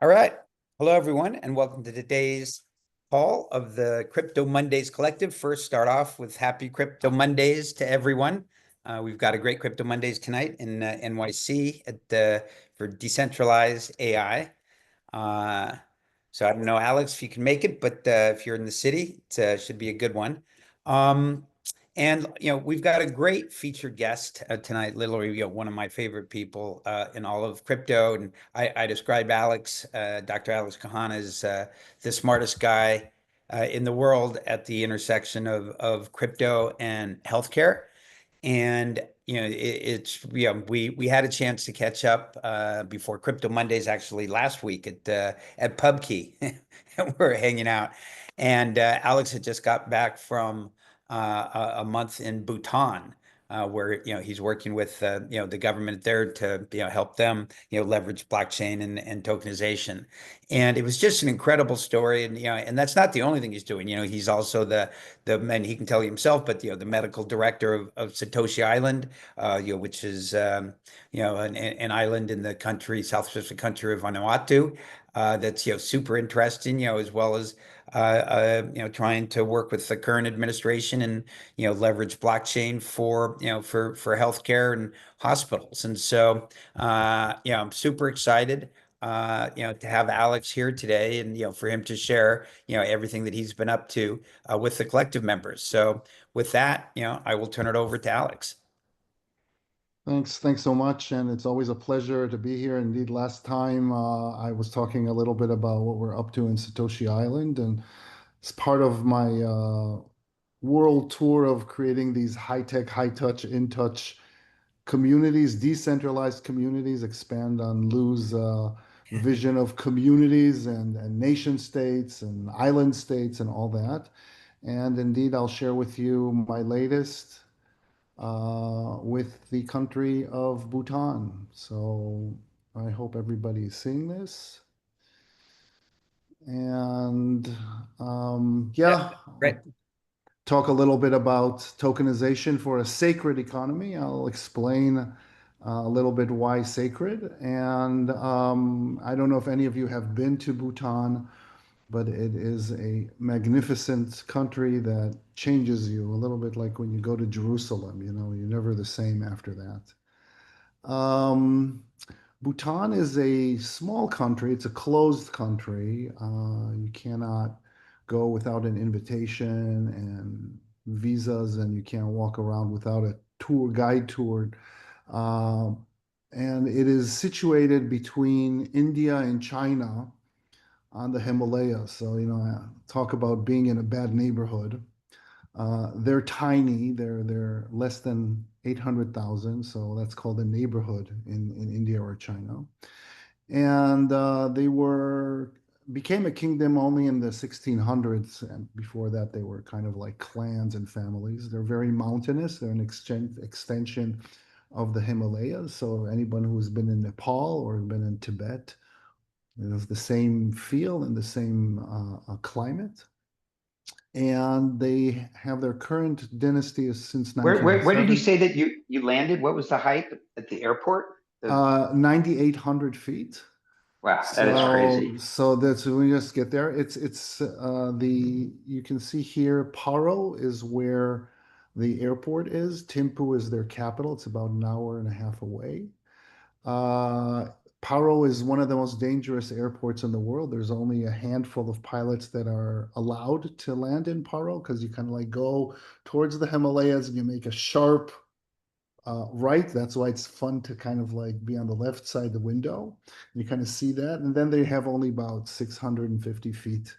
All right. Hello, everyone, and welcome to today's call of the Crypto Mondays Collective. First, start off with happy Crypto Mondays to everyone. We've got a great Crypto Mondays tonight in NYC for decentralized AI. So I don't know, Alex, if you can make it, but if you're in the city, it should be a good one. Um, and we've got a great featured guest tonight. Literally, one of my favorite people in all of crypto. And I describe Alex, Dr. Alex Cahana, as the smartest guy in the world at the intersection of crypto and healthcare. And we had a chance to catch up before Crypto Mondays actually last week at PubKey, and we're hanging out. And Alex had just got back from a month in Bhutan, where he's working with the government there to help them leverage blockchain and tokenization. And it was just an incredible story. And that's not the only thing he's doing. He's also and he can tell you himself, but the medical director of Satoshi Island, which is an island in the South Pacific country of Vanuatu. That's super interesting, as well as trying to work with the current administration and leverage blockchain for healthcare and hospitals. And so I'm super excited to have Alex here today, and for him to share everything that he's been up to with the collective members. So with that, I will turn it over to Alex. Thanks so much, and it's always a pleasure to be here. Indeed, last time I was talking a little bit about what we're up to in Satoshi Island, and it's part of my world tour of creating these high-tech, high-touch, in-touch communities, decentralized communities, expand on Lou's vision of communities and nation states and island states and all that. And indeed, I'll share with you my latest with the country of Bhutan. So I hope everybody's seeing this. And Yeah, yeah, great. talk a little bit about tokenization for a sacred economy. I'll explain a little bit why sacred. And I don't know if any of you have been to Bhutan, but it is a magnificent country that changes you a little bit like when you go to Jerusalem. You're never the same after that. Bhutan is a small country. It's a closed country. You cannot go without an invitation and visas, and you can't walk around without a guide tour. Uh, and it is situated between India and China on the Himalayas. So, talk about being in a bad neighborhood. They're tiny. They're less than 800,000. So that's called a neighborhood in India or China. And became a kingdom only in the 1600s. And before that, they were kind of like clans and families. They're very mountainous. They're an extension of the Himalayas. So anyone who's been in Nepal or been in Tibet, it has the same feel and the same climate. And they have their current dynasty since Where did you 1907. say that you landed? What was the height at the airport? 9,800 feet. Wow, that is So, crazy. so that's when we just get there. You can see here, Paro is where the airport is. Thimphu is their capital. It's about an hour and a half away. Uh, Paro is one of the most dangerous airports in the world. There's only a handful of pilots that are allowed to land in Paro because you kind of like go towards the Himalayas and you make a sharp right. That's why it's fun to kind of like be on the left side of the window. You kind of see that. And then they have only about 650 feet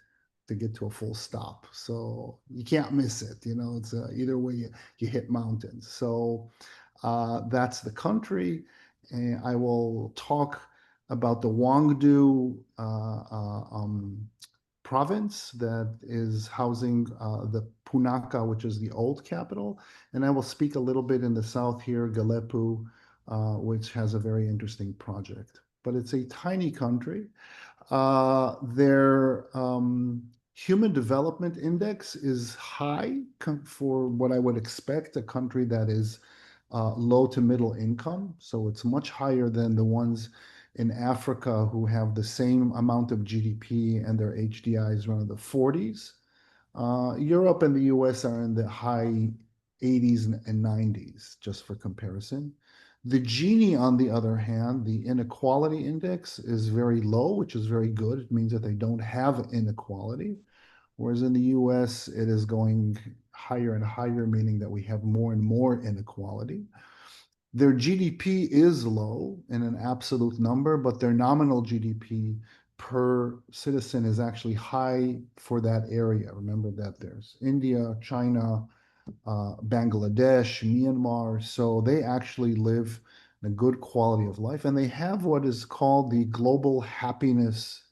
to get to a full stop. So you can't miss it. It's either way you hit mountains. So that's the country. And I will talk about the Wangdu province that is housing the Punakha, which is the old capital. And I will speak a little bit in the south here, Galeppu, which has a very interesting project. But it's a tiny country. Their human development index is high for what I would expect a country that is low to middle income. So it's much higher than the ones in Africa who have the same amount of GDP and their HDI is around the 40s. Europe and the US are in the high 80s and 90s, just for comparison. The Gini, on the other hand, the inequality index is very low, which is very good. It means that they don't have inequality. Whereas in the US, it is going higher and higher, meaning that we have more and more inequality. Their GDP is low in an absolute number, but their nominal GDP per citizen is actually high for that area. Remember that there's India, China, Bangladesh, Myanmar. So they actually live in a good quality of life. And they have what is called the global happiness,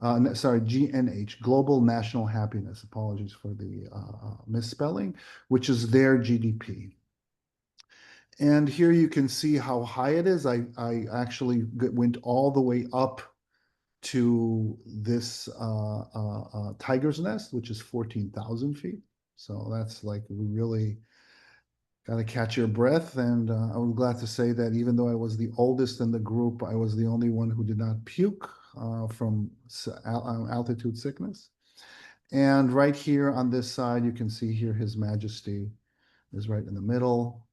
GNH, global national happiness. Apologies for the misspelling, which is their GDP. And here you can see how high it is. I actually went all the way up to this tiger's nest, which is 14,000 feet. So that's like really got to catch your breath. And I was glad to say that even though I was the oldest in the group, I was the only one who did not puke from altitude sickness. And right here on this side, you can see here His Majesty is right in the middle.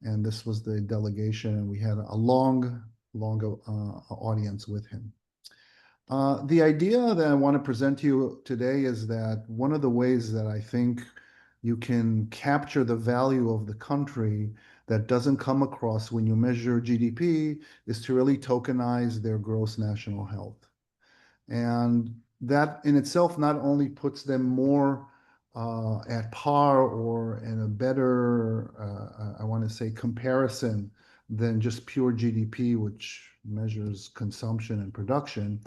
And this was the delegation, and we had a long audience with him. The idea that I want to present to you today is that one of the ways that I think you can capture the value of the country that doesn't come across when you measure GDP is to really tokenize their gross national health. And that in itself not only puts them more at par or in a better, I want to say, comparison than just pure GDP, which measures consumption and production,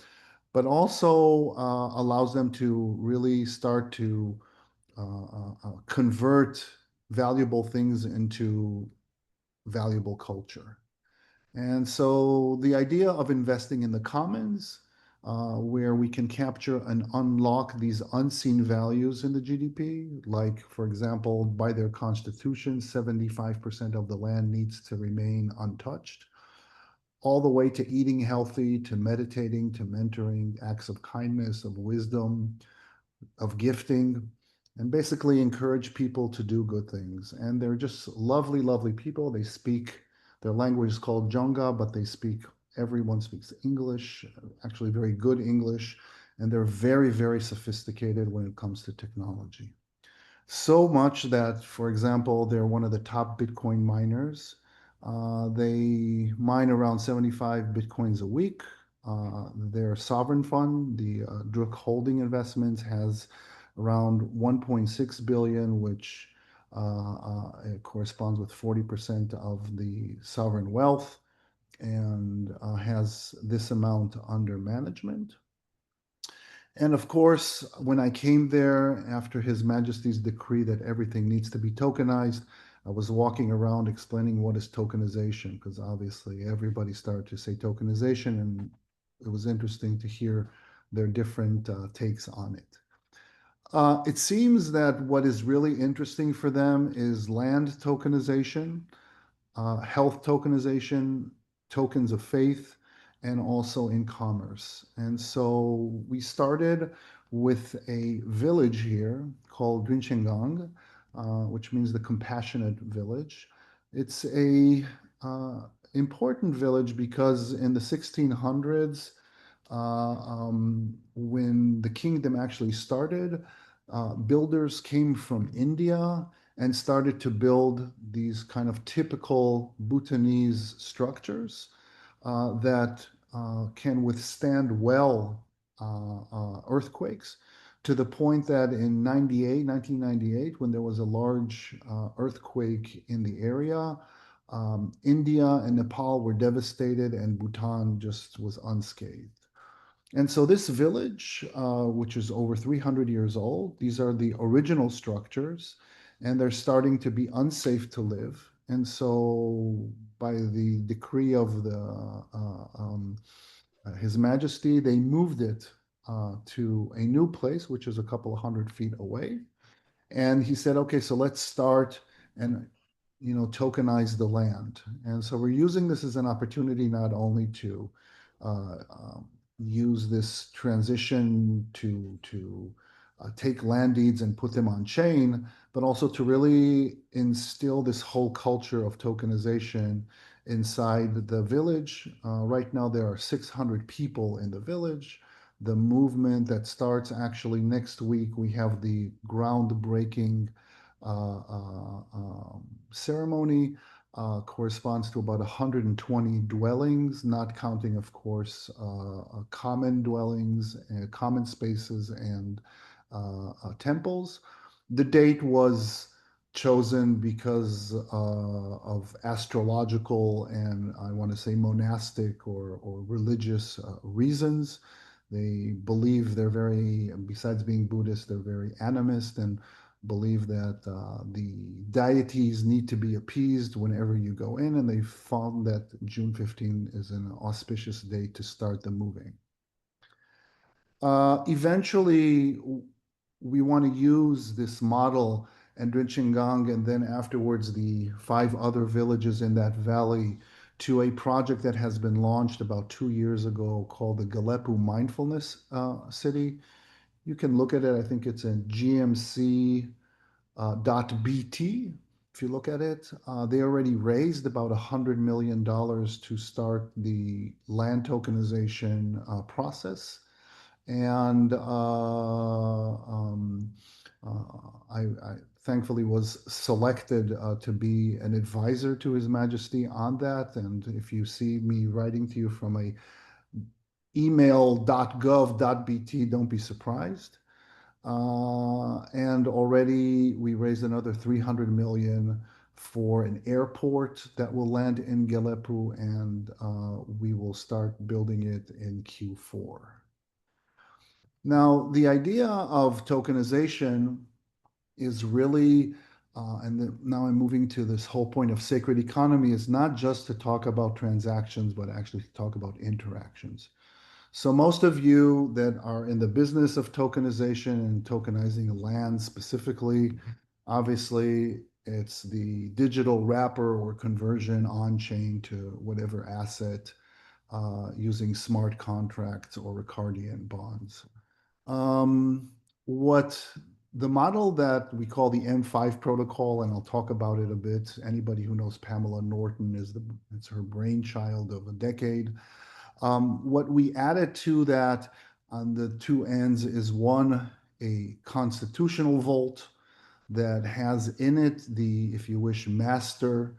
but also allows them to really start to convert valuable things into valuable culture. And so the idea of investing in the commons, where we can capture and unlock these unseen values in the GDP, like, for example, by their constitution, 75% of the land needs to remain untouched, all the way to eating healthy, to meditating, to mentoring, acts of kindness, of wisdom, of gifting, and basically encourage people to do good things. And they're just lovely, lovely people. They speak, their language is called Jonga, but everyone speaks English, actually very good English, and they're very, very sophisticated when it comes to technology. So much that, for example, they're one of the top Bitcoin miners. They mine around 75 Bitcoins a week. Their sovereign fund, the Druk Holding Investments, has around 1.6 billion, which corresponds with 40% of the sovereign wealth, and has this amount under management. And of course, when I came there after His Majesty's decree that everything needs to be tokenized, I was walking around explaining what is tokenization, because obviously everybody started to say tokenization, and it was interesting to hear their different takes on it. It seems that what is really interesting for them is land tokenization, health tokenization, tokens of faith, and also in commerce. And so we started with a village here called Rinchengang, which means the compassionate village. It's a important village because in the 1600s, when the kingdom actually started, builders came from India and started to build these kind of typical Bhutanese structures that can withstand well earthquakes, to the point that in 1998, when there was a large earthquake in the area, India and Nepal were devastated and Bhutan just was unscathed. And so this village, which is over 300 years old, these are the original structures, and they're starting to be unsafe to live. And so by the decree of His Majesty, they moved it to a new place, which is a couple of 100 feet away. And he said, okay, so let's start and tokenize the land. And so we're using this as an opportunity not only to use this transition to take land deeds and put them on chain, but also to really instill this whole culture of tokenization inside the village. Right now, there are 600 people in the village. The movement that starts actually next week, we have the groundbreaking ceremony. Corresponds to about 120 dwellings, not counting, of course, common dwellings, common spaces, and temples. The date was chosen because of astrological and I want to say monastic or religious reasons. They believe they're very, besides being Buddhist, they're very animist and believe that the deities need to be appeased whenever you go in, and they found that June 15 is an auspicious date to start the moving. Eventually, we want to use this model and Drinchinggang and then afterwards the 5 other villages in that valley to a project that has been launched about 2 years ago called the Galepu Mindfulness City. You can look at it. I think it's in GMC .bt. If you look at it, they already raised about $100 million to start the land tokenization process. And I thankfully was selected to be an advisor to His Majesty on that. And if you see me writing to you from a email.gov.bt, don't be surprised. And already we raised another 300 million for an airport that will land in Galepu, and we will start building it in Q4. Now, the idea of tokenization is really, now I'm moving to this whole point of sacred economy, is not just to talk about transactions, but actually to talk about interactions. So most of you that are in the business of tokenization and tokenizing land specifically, obviously it's the digital wrapper or conversion on chain to whatever asset using smart contracts or Ricardian bonds. What the model that we call the M5 protocol, and I'll talk about it a bit. Anybody who knows Pamela Norton it's her brainchild of a decade. What we added to that on the 2 ends is one, a constitutional vault that has in it the, if you wish, master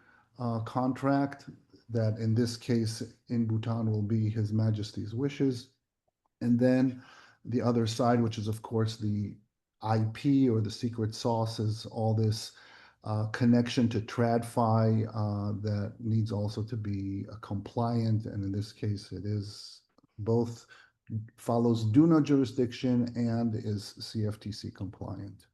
contract that in this case in Bhutan will be His Majesty's wishes. And then the other side, which is of course the IP or the secret sauce, is all this connection to TradFi that needs also to be compliant. And in this case, it is both follows DUNA jurisdiction and is CFTC compliant.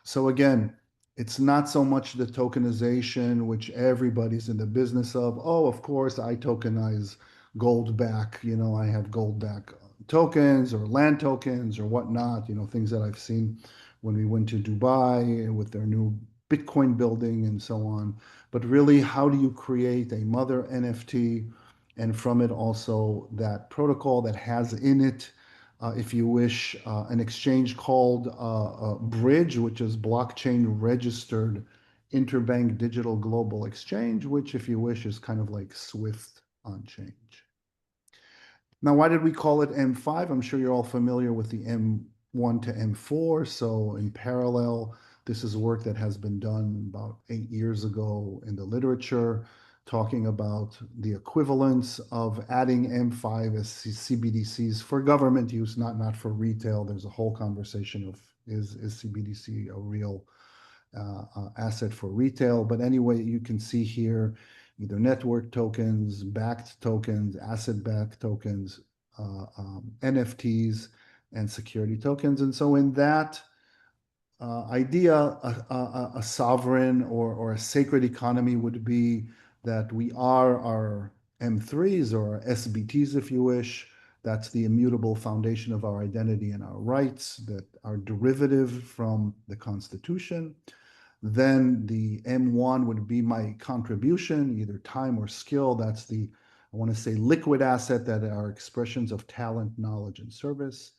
So again, it's not so much the tokenization, which everybody's in the business of. Oh, of course, I tokenize gold back. I have gold back tokens or land tokens or whatnot, things that I've seen when we went to Dubai with their new Bitcoin building and so on. But really, how do you create a mother NFT and from it also that protocol that has in it, if you wish, an exchange called Bridge, which is blockchain registered interbank digital global exchange, which if you wish is kind of like Swift on change. Now, why did we call it M5? I'm sure you're all familiar with the M1 to M4. So in parallel, this is work that has been done about 8 years ago in the literature, talking about the equivalence of adding M5 as CBDCs for government use, not for retail. There's a whole conversation of is CBDC a real asset for retail? But anyway, you can see here either network tokens, backed tokens, asset-backed tokens, NFTs, and security tokens. And so in that idea, a sovereign or a sacred economy would be that we are our M3s or SBTs, if you wish. That's the immutable foundation of our identity and our rights that are derivative from the Constitution. Then the M1 would be my contribution, either time or skill. That's the, I want to say, liquid asset that are expressions of talent, knowledge, and service.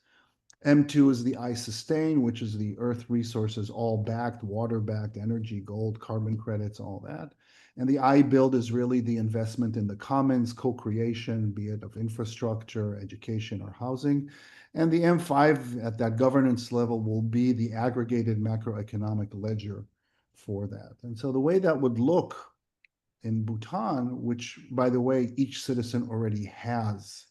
M2 is the I sustain, which is the earth resources, all backed, water backed, energy, gold, carbon credits, all that. And the I build is really the investment in the commons, co-creation, be it of infrastructure, education, or housing. And the M5 at that governance level will be the aggregated macroeconomic ledger for that. And so the way that would look in Bhutan, which, by the way, each citizen already has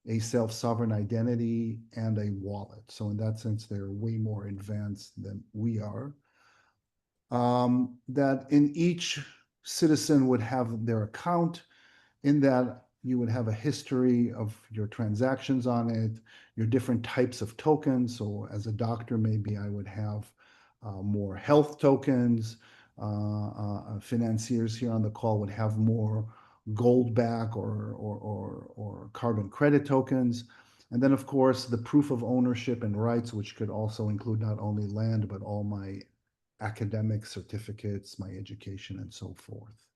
a self-sovereign identity and a wallet. So in that sense, they're way more advanced than we are. That in each citizen would have their account, in that you would have a history of your transactions on it, your different types of tokens. So as a doctor, maybe I would have more health tokens. Financiers here on the call would have more gold back or carbon credit tokens. And then, of course, the proof of ownership and rights, which could also include not only land, but all my academic certificates, my education, and so forth.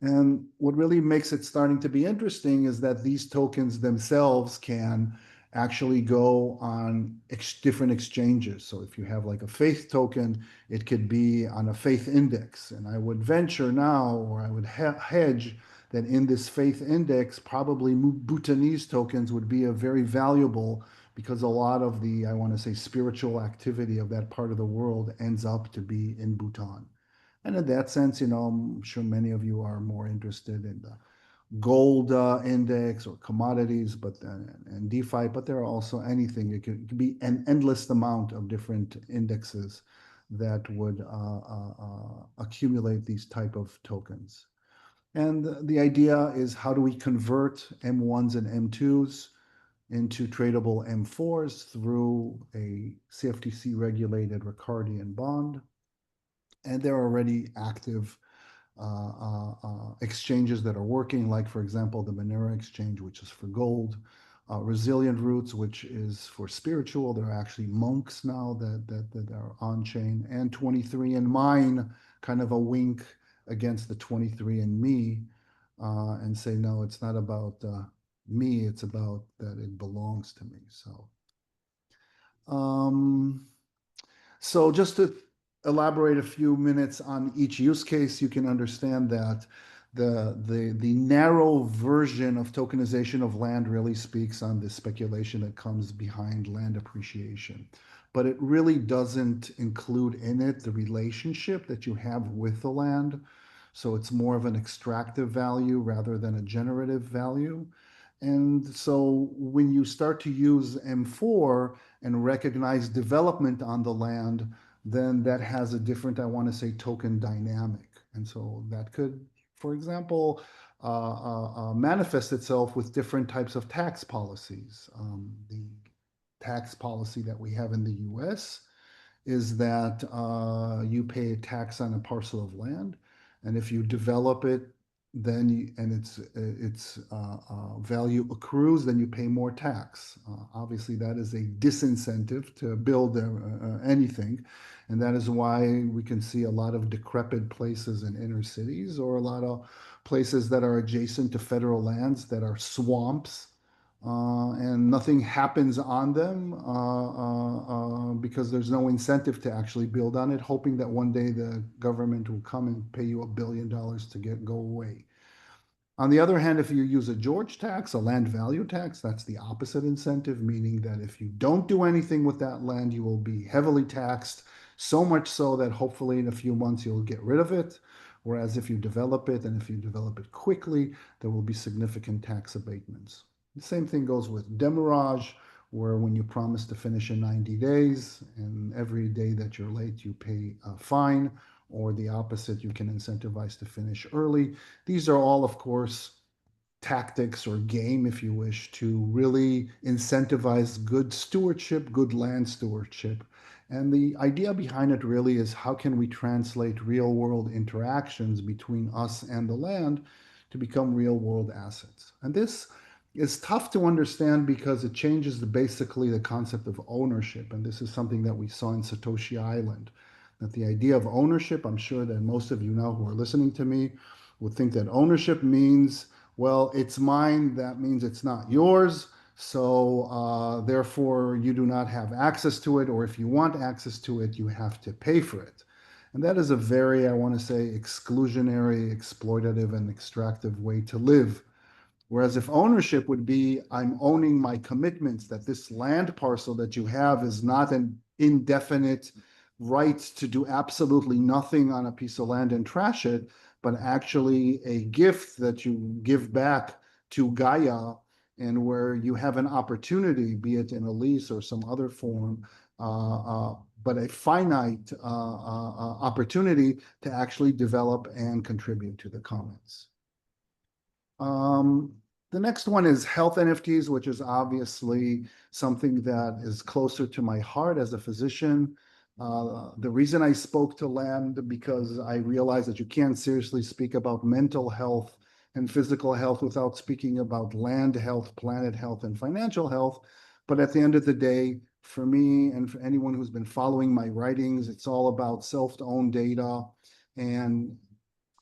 And what really makes it starting to be interesting is that these tokens themselves can actually go on different exchanges. So if you have like a faith token, it could be on a faith index. And I would venture now, or I would hedge that in this faith index, probably Bhutanese tokens would be a very valuable, because a lot of the, I want to say, spiritual activity of that part of the world ends up to be in Bhutan. And in that sense, I'm sure many of you are more interested in the gold index or commodities, but and DeFi. But there are also anything. It could be an endless amount of different indexes that would accumulate these type of tokens. And the idea is, how do we convert M1s and M2s into tradable M4s through a CFTC regulated Ricardian bond? And there are already active exchanges that are working, like, for example, the Monero exchange, which is for gold, Resilient Roots, which is for spiritual. There are actually monks now that are on chain, and 23andMine, kind of a wink against the 23andMe, and say, no, it's not about me, it's about that it belongs to me. So just to elaborate a few minutes on each use case, you can understand that the narrow version of tokenization of land really speaks on the speculation that comes behind land appreciation. But it really doesn't include in it the relationship that you have with the land. So it's more of an extractive value rather than a generative value. And so when you start to use M4 and recognize development on the land, then that has a different, I want to say, token dynamic. And so that could, for example, manifest itself with different types of tax policies. The tax policy that we have in the US is that you pay a tax on a parcel of land, and if you develop it, then its value accrues, then you pay more tax. Obviously, that is a disincentive to build anything, and that is why we can see a lot of decrepit places in inner cities, or a lot of places that are adjacent to federal lands that are swamps, and nothing happens on them because there's no incentive to actually build on it, hoping that one day the government will come and pay you $1 billion to go away. On the other hand, if you use a George tax, a land value tax, that's the opposite incentive, meaning that if you don't do anything with that land, you will be heavily taxed, so much so that hopefully in a few months you'll get rid of it. Whereas if you develop it, and if you develop it quickly, there will be significant tax abatements. The same thing goes with demurrage, where when you promise to finish in 90 days, and every day that you're late, you pay a fine, or the opposite, you can incentivize to finish early. These are all, of course, tactics or game, if you wish, to really incentivize good stewardship, good land stewardship. And the idea behind it really is, how can we translate real world interactions between us and the land to become real world assets? And this is tough to understand because it changes basically the concept of ownership. And this is something that we saw in Satoshi Island, that the idea of ownership, I'm sure that most of you now who are listening to me would think that ownership means Well, it's mine. That means it's not yours. So therefore, you do not have access to it, or if you want access to it, you have to pay for it. And that is a very, I want to say, exclusionary, exploitative, and extractive way to live. Whereas if ownership would be, I'm owning my commitments that this land parcel that you have is not an indefinite right to do absolutely nothing on a piece of land and trash it, but actually a gift that you give back to Gaia, and where you have an opportunity, be it in a lease or some other form, but a finite opportunity to actually develop and contribute to the commons. The next one is health NFTs, which is obviously something that is closer to my heart as a physician. The reason I spoke to land, because I realized that you can't seriously speak about mental health and physical health without speaking about land health, planet health, and financial health. But at the end of the day, for me and for anyone who's been following my writings, it's all about self-owned data and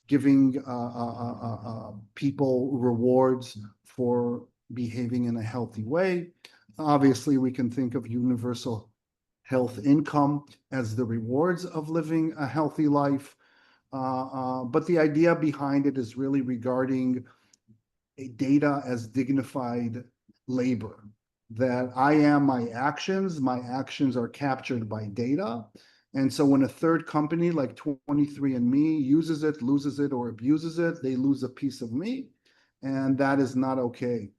giving people rewards for behaving in a healthy way. Obviously, we can think of universal health income as the rewards of living a healthy life. But the idea behind it is really regarding data as dignified labor. That I am my actions are captured by data. And so when a third company like 23andMe uses it, loses it, or abuses it, they lose a piece of me. And that is not okay.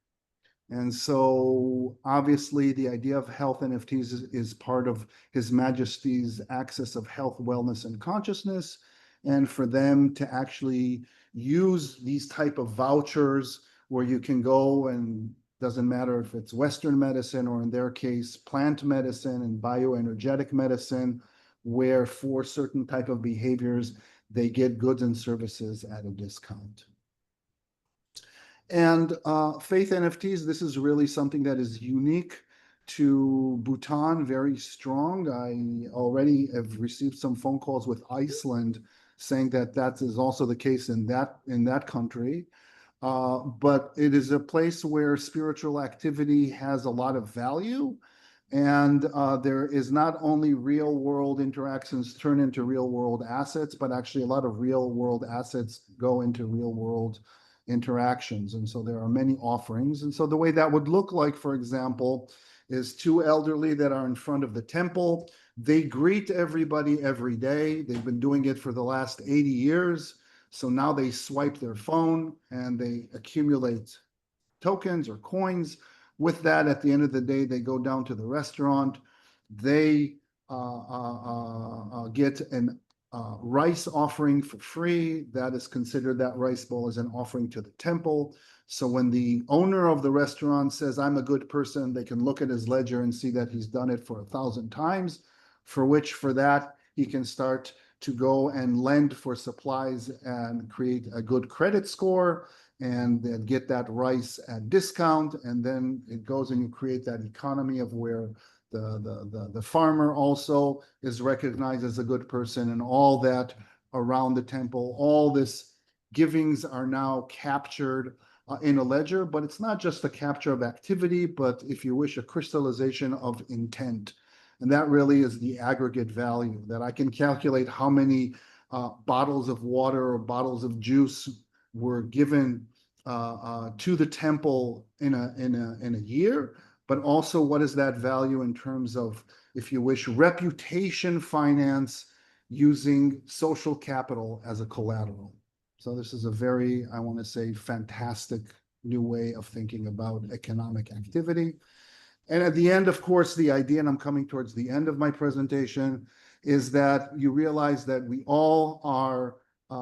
And so obviously the idea of health NFTs is part of His Majesty's axis of health, wellness, and consciousness. And for them to actually use these type of vouchers where you can go, and doesn't matter if it's Western medicine or in their case, plant medicine and bioenergetic medicine, where for certain type of behaviors, they get goods and services at a discount. And faith NFTs, this is really something that is unique to Bhutan, very strong. I already have received some phone calls with Iceland saying that that is also the case in that country. But it is a place where spiritual activity has a lot of value. And there is not only real world interactions turn into real world assets, but actually a lot of real world assets go into real world interactions. And so there are many offerings. And so the way that would look like, for example, is two elderly that are in front of the temple. They greet everybody every day. They've been doing it for the last 80 years. So now they swipe their phone and they accumulate tokens or coins. With that, at the end of the day, they go down to the restaurant. They get an rice offering for free. That is considered, that rice bowl as an offering to the temple. So when the owner of the restaurant says, I'm a good person, they can look at his ledger and see that he's done it for 1,000 times, for which for that, he can start to go and lend for supplies and create a good credit score and then get that rice at discount. And then it goes and you create that economy of where the farmer also is recognized as a good person, and all that around the temple, all this givings are now captured in a ledger. But it's not just a capture of activity, but if you wish, a crystallization of intent. And that really is the aggregate value, that I can calculate how many bottles of water or bottles of juice were given to the temple in a year, but also what is that value in terms of, if you wish, reputation finance using social capital as a collateral. So this is a very, I want to say, fantastic new way of thinking about economic activity. And at the end, of course, the idea, and I'm coming towards the end of my presentation, is that you realize that we all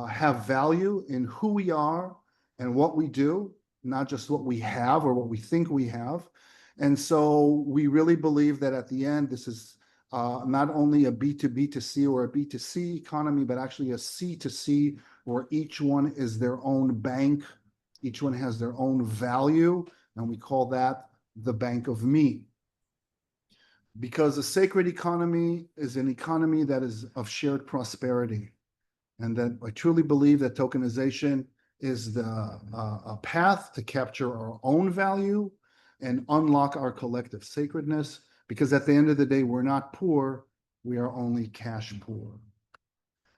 have value in who we are and what we do, not just what we have or what we think we have. And so we really believe that at the end, this is not only a B2B2C or a B2C economy, but actually a C2C, where each one is their own bank. Each one has their own value, and we call that the bank of me. Because a sacred economy is an economy that is of shared prosperity. And that I truly believe that tokenization is the a path to capture our own value and unlock our collective sacredness. Because at the end of the day, we're not poor, we are only cash poor.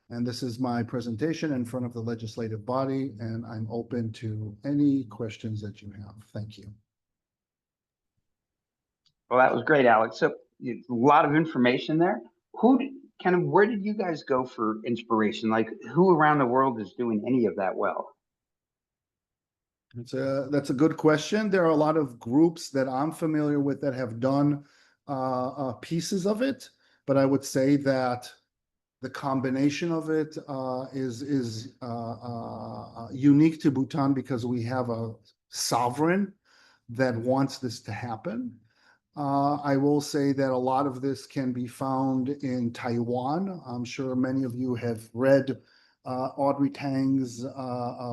And this is my presentation in front of the legislative body, and I'm open to any questions that you have. Thank you. Well, that was great, Alex. So a lot of information there. Where did you guys go for inspiration? Like, who around the world is doing any of that well? That's a good question. There are a lot of groups that I'm familiar with that have done pieces of it, but I would say that the combination of it is unique to Bhutan because we have a sovereign that wants this to happen. I will say that a lot of this can be found in Taiwan. I'm sure many of you have read Audrey Tang's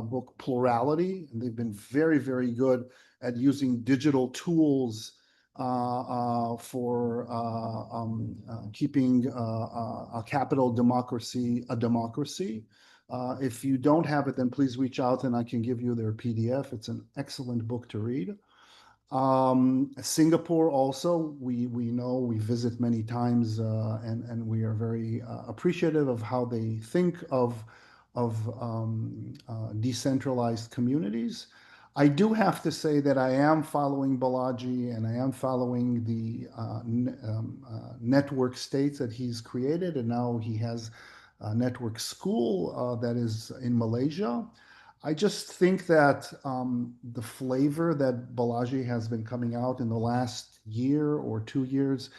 book Plurality, and they've been very, very good at using digital tools for keeping a capital democracy a democracy. If you don't have it, then please reach out and I can give you their PDF. It's an excellent book to read. Singapore also, we know, we visit many times, and we are very appreciative of how they think of decentralized communities. I do have to say that I am following Balaji and I am following the network states that he's created, and now he has a network school that is in Malaysia. I just think that the flavor that Balaji has been coming out in the last year or 2 years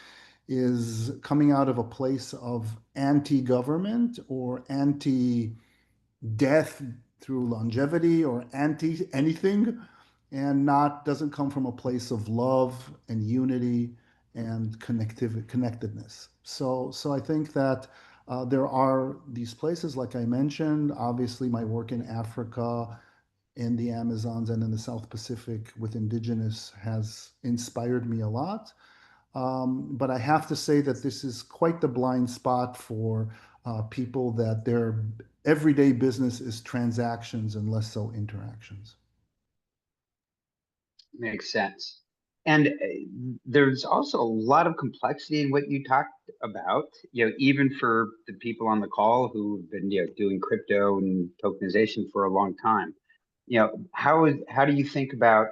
is coming out of a place of anti-government or anti-death through longevity or anti-anything, and doesn't come from a place of love and unity and connectedness. So I think that there are these places, like I mentioned, obviously my work in Africa, in the Amazons, and in the South Pacific with indigenous has inspired me a lot. But I have to say that this is quite the blind spot for people that their everyday business is transactions and less so interactions. Makes sense. And there's also a lot of complexity in what you talked about, even for the people on the call who've been, doing crypto and tokenization for a long time. How do you think about,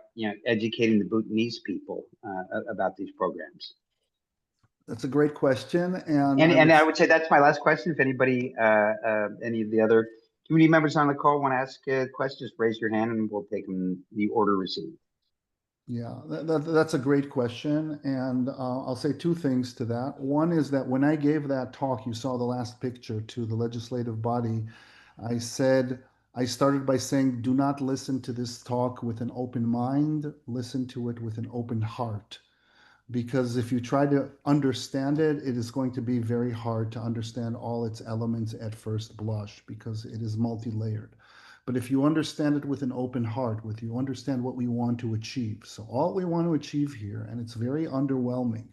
educating the Bhutanese people about these programs? That's a great question. And I would say that's my last question. If anybody, any of the other community members on the call want to ask a question, just raise your hand and we'll take them the order received. Yeah, that's a great question. And I'll say two things to that. One is that when I gave that talk, you saw the last picture to the legislative body, I started by saying, do not listen to this talk with an open mind, listen to it with an open heart. Because if you try to understand it, it is going to be very hard to understand all its elements at first blush because it is multi-layered. But if you understand it with an open heart, you understand what we want to achieve. So all we want to achieve here, and it's very underwhelming,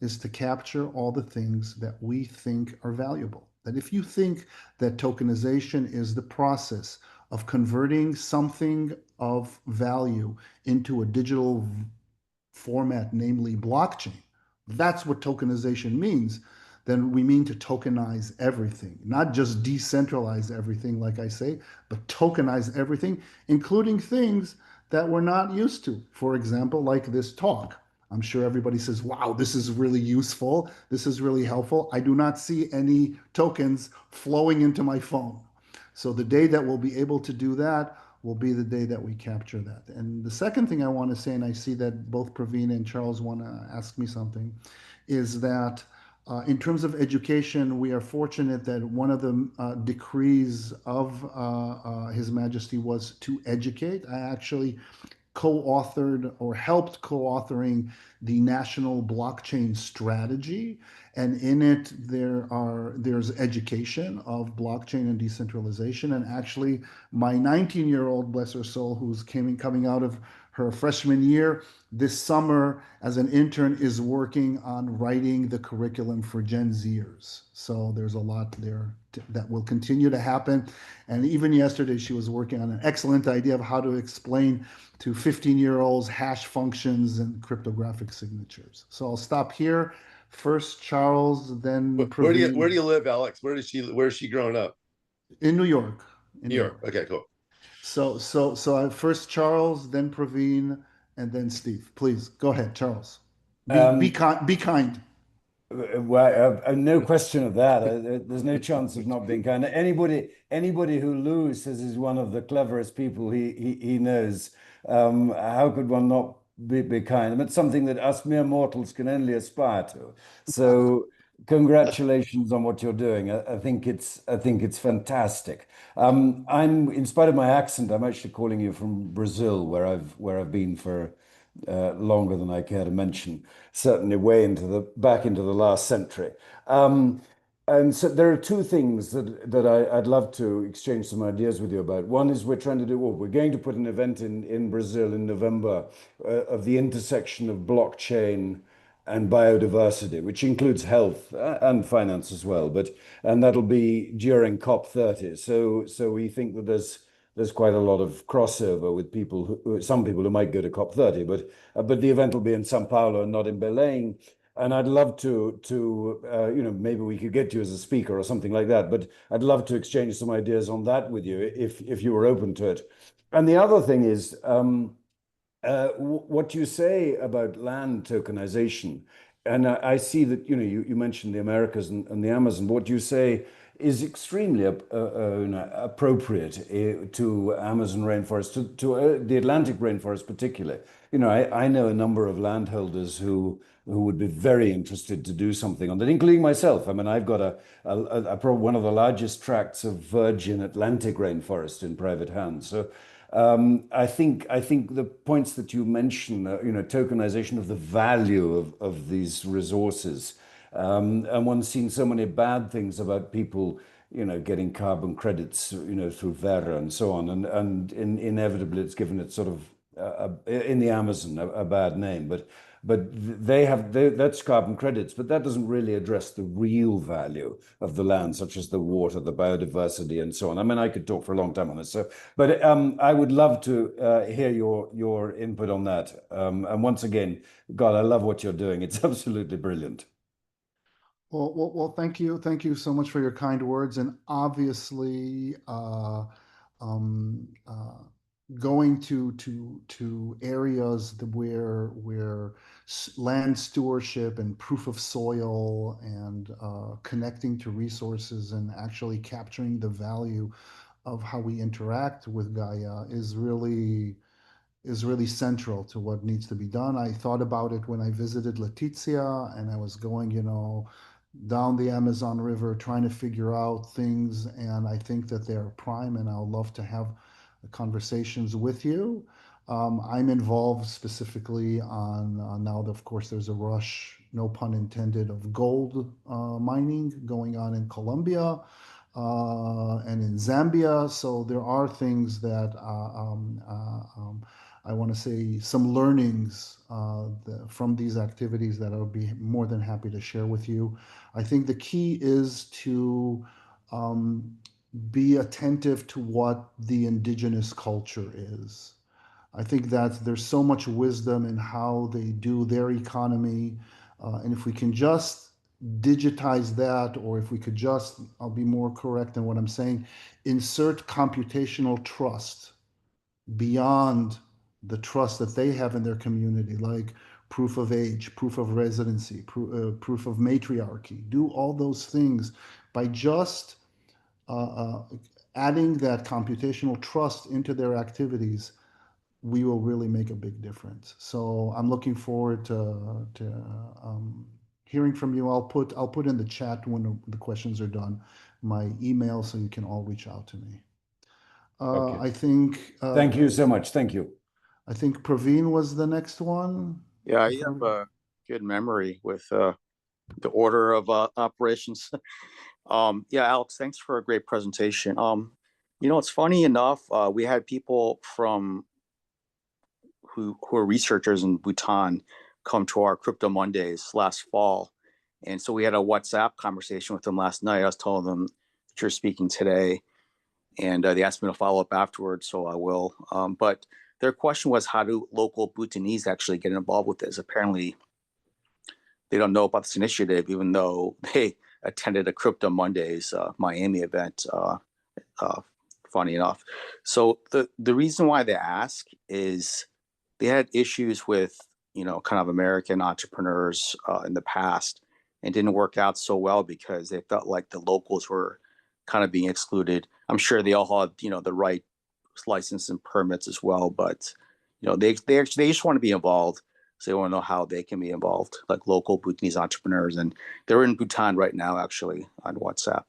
is to capture all the things that we think are valuable. That if you think that tokenization is the process of converting something of value into a digital format, namely blockchain, that's what tokenization means, then we mean to tokenize everything, not just decentralize everything, like I say, but tokenize everything, including things that we're not used to. For example, like this talk. I'm sure everybody says, wow, this is really useful. This is really helpful. I do not see any tokens flowing into my phone. So the day that we'll be able to do that will be the day that we capture that. And the second thing I want to say, and I see that both Praveen and Charles want to ask me something, is that in terms of education, we are fortunate that one of the decrees of His Majesty was to educate. I actually co-authored or helped co-authoring the national blockchain strategy, and in it there's education of blockchain and decentralization. And actually my 19-year-old, bless her soul, who's coming out of her freshman year. This summer, as an intern, is working on writing the curriculum for Gen Zers. So there's a lot there that will continue to happen. And even yesterday, she was working on an excellent idea of how to explain to 15-year-olds hash functions and cryptographic signatures. So I'll stop here. First Charles, then Where do Praveen. you live, Alex? Where is she grown up? In New York. In New York. Okay, cool. So first Charles, then Praveen, and then Steve. Please go ahead, Charles. Be kind. Well, no question of that. There's no chance of not being kind. Anybody who Lou says is one of the cleverest people he knows, how could one not be kind? I mean, it's something that us mere mortals can only aspire to. So, congratulations on what you're doing. I think it's fantastic. In spite of my accent, I'm actually calling you from Brazil, where I've been for longer than I care to mention, certainly back into the last century. And so there are two things that I'd love to exchange some ideas with you about. One is we're going to put an event in Brazil in November of the intersection of blockchain and biodiversity, which includes health and finance as well. And that'll be during COP30. So we think that there's quite a lot of crossover with some people who might go to COP30, but the event will be in Sao Paulo and not in Belém. And I'd love to maybe we could get you as a speaker or something like that. But I'd love to exchange some ideas on that with you if you were open to it. And the other thing is what you say about land tokenization. And I see that you mentioned the Americas and the Amazon. What you say is extremely appropriate to Amazon rainforest, to the Atlantic rainforest particularly. I know a number of landholders who would be very interested to do something on that, including myself. I mean, I've got one of the largest tracts of virgin Atlantic rainforest in private hands. So I think the points that you mentioned, tokenization of the value of these resources. And one's seen so many bad things about people, getting carbon credits, through Verra and so on, and inevitably it's given it sort of in the Amazon a bad name, but that's carbon credits, but that doesn't really address the real value of the land, such as the water, the biodiversity, and so on. I mean, I could talk for a long time on this. But I would love to hear your input on that. And once again, God, I love what you're doing. It's absolutely brilliant. Well, thank you so much for your kind words, and obviously, going to areas where land stewardship and proof of soil and connecting to resources and actually capturing the value of how we interact with Gaia is really central to what needs to be done. I thought about it when I visited Letizia and I was going, down the Amazon River trying to figure out things. And I think that they're prime, and I'll love to have conversations with you. I'm involved specifically on now, of course, there's a rush, no pun intended, of gold mining going on in Colombia and in Zambia. So there are things that I want to say some learnings from these activities that I'll be more than happy to share with you. I think the key is to be attentive to what the indigenous culture is. I think that there's so much wisdom in how they do their economy. And if we can just digitize that, or if we could just, I'll be more correct in what I'm saying, insert computational trust beyond the trust that they have in their community, like proof of age, proof of residency, proof of matriarchy. Do all those things by just adding that computational trust into their activities. We will really make a big difference. So I'm looking forward to hearing from you. I'll put in the chat when the questions are done my email, so you can all reach out to me. Okay. I think. Thank you so much. Thank you. I think Praveen was the next one. Yeah, I have a good memory with the order of operations. Yeah, Alex, thanks for a great presentation. It's funny enough, we had people who are researchers in Bhutan come to our Crypto Mondays last fall. And so we had a WhatsApp conversation with them last night. I was telling them that you're speaking today, and they asked me to follow up afterwards, so I will. But their question was, how do local Bhutanese actually get involved with this? Apparently, they don't know about this initiative, even though they attended a Crypto Mondays Miami event, funny enough. So the reason why they ask is they had issues with, kind of American entrepreneurs in the past, and didn't work out so well because they felt like the locals were kind of being excluded. I'm sure they all had, the right license and permits as well, but they just want to be involved. So they want to know how they can be involved, like local Bhutanese entrepreneurs. And they're in Bhutan right now, actually, on WhatsApp.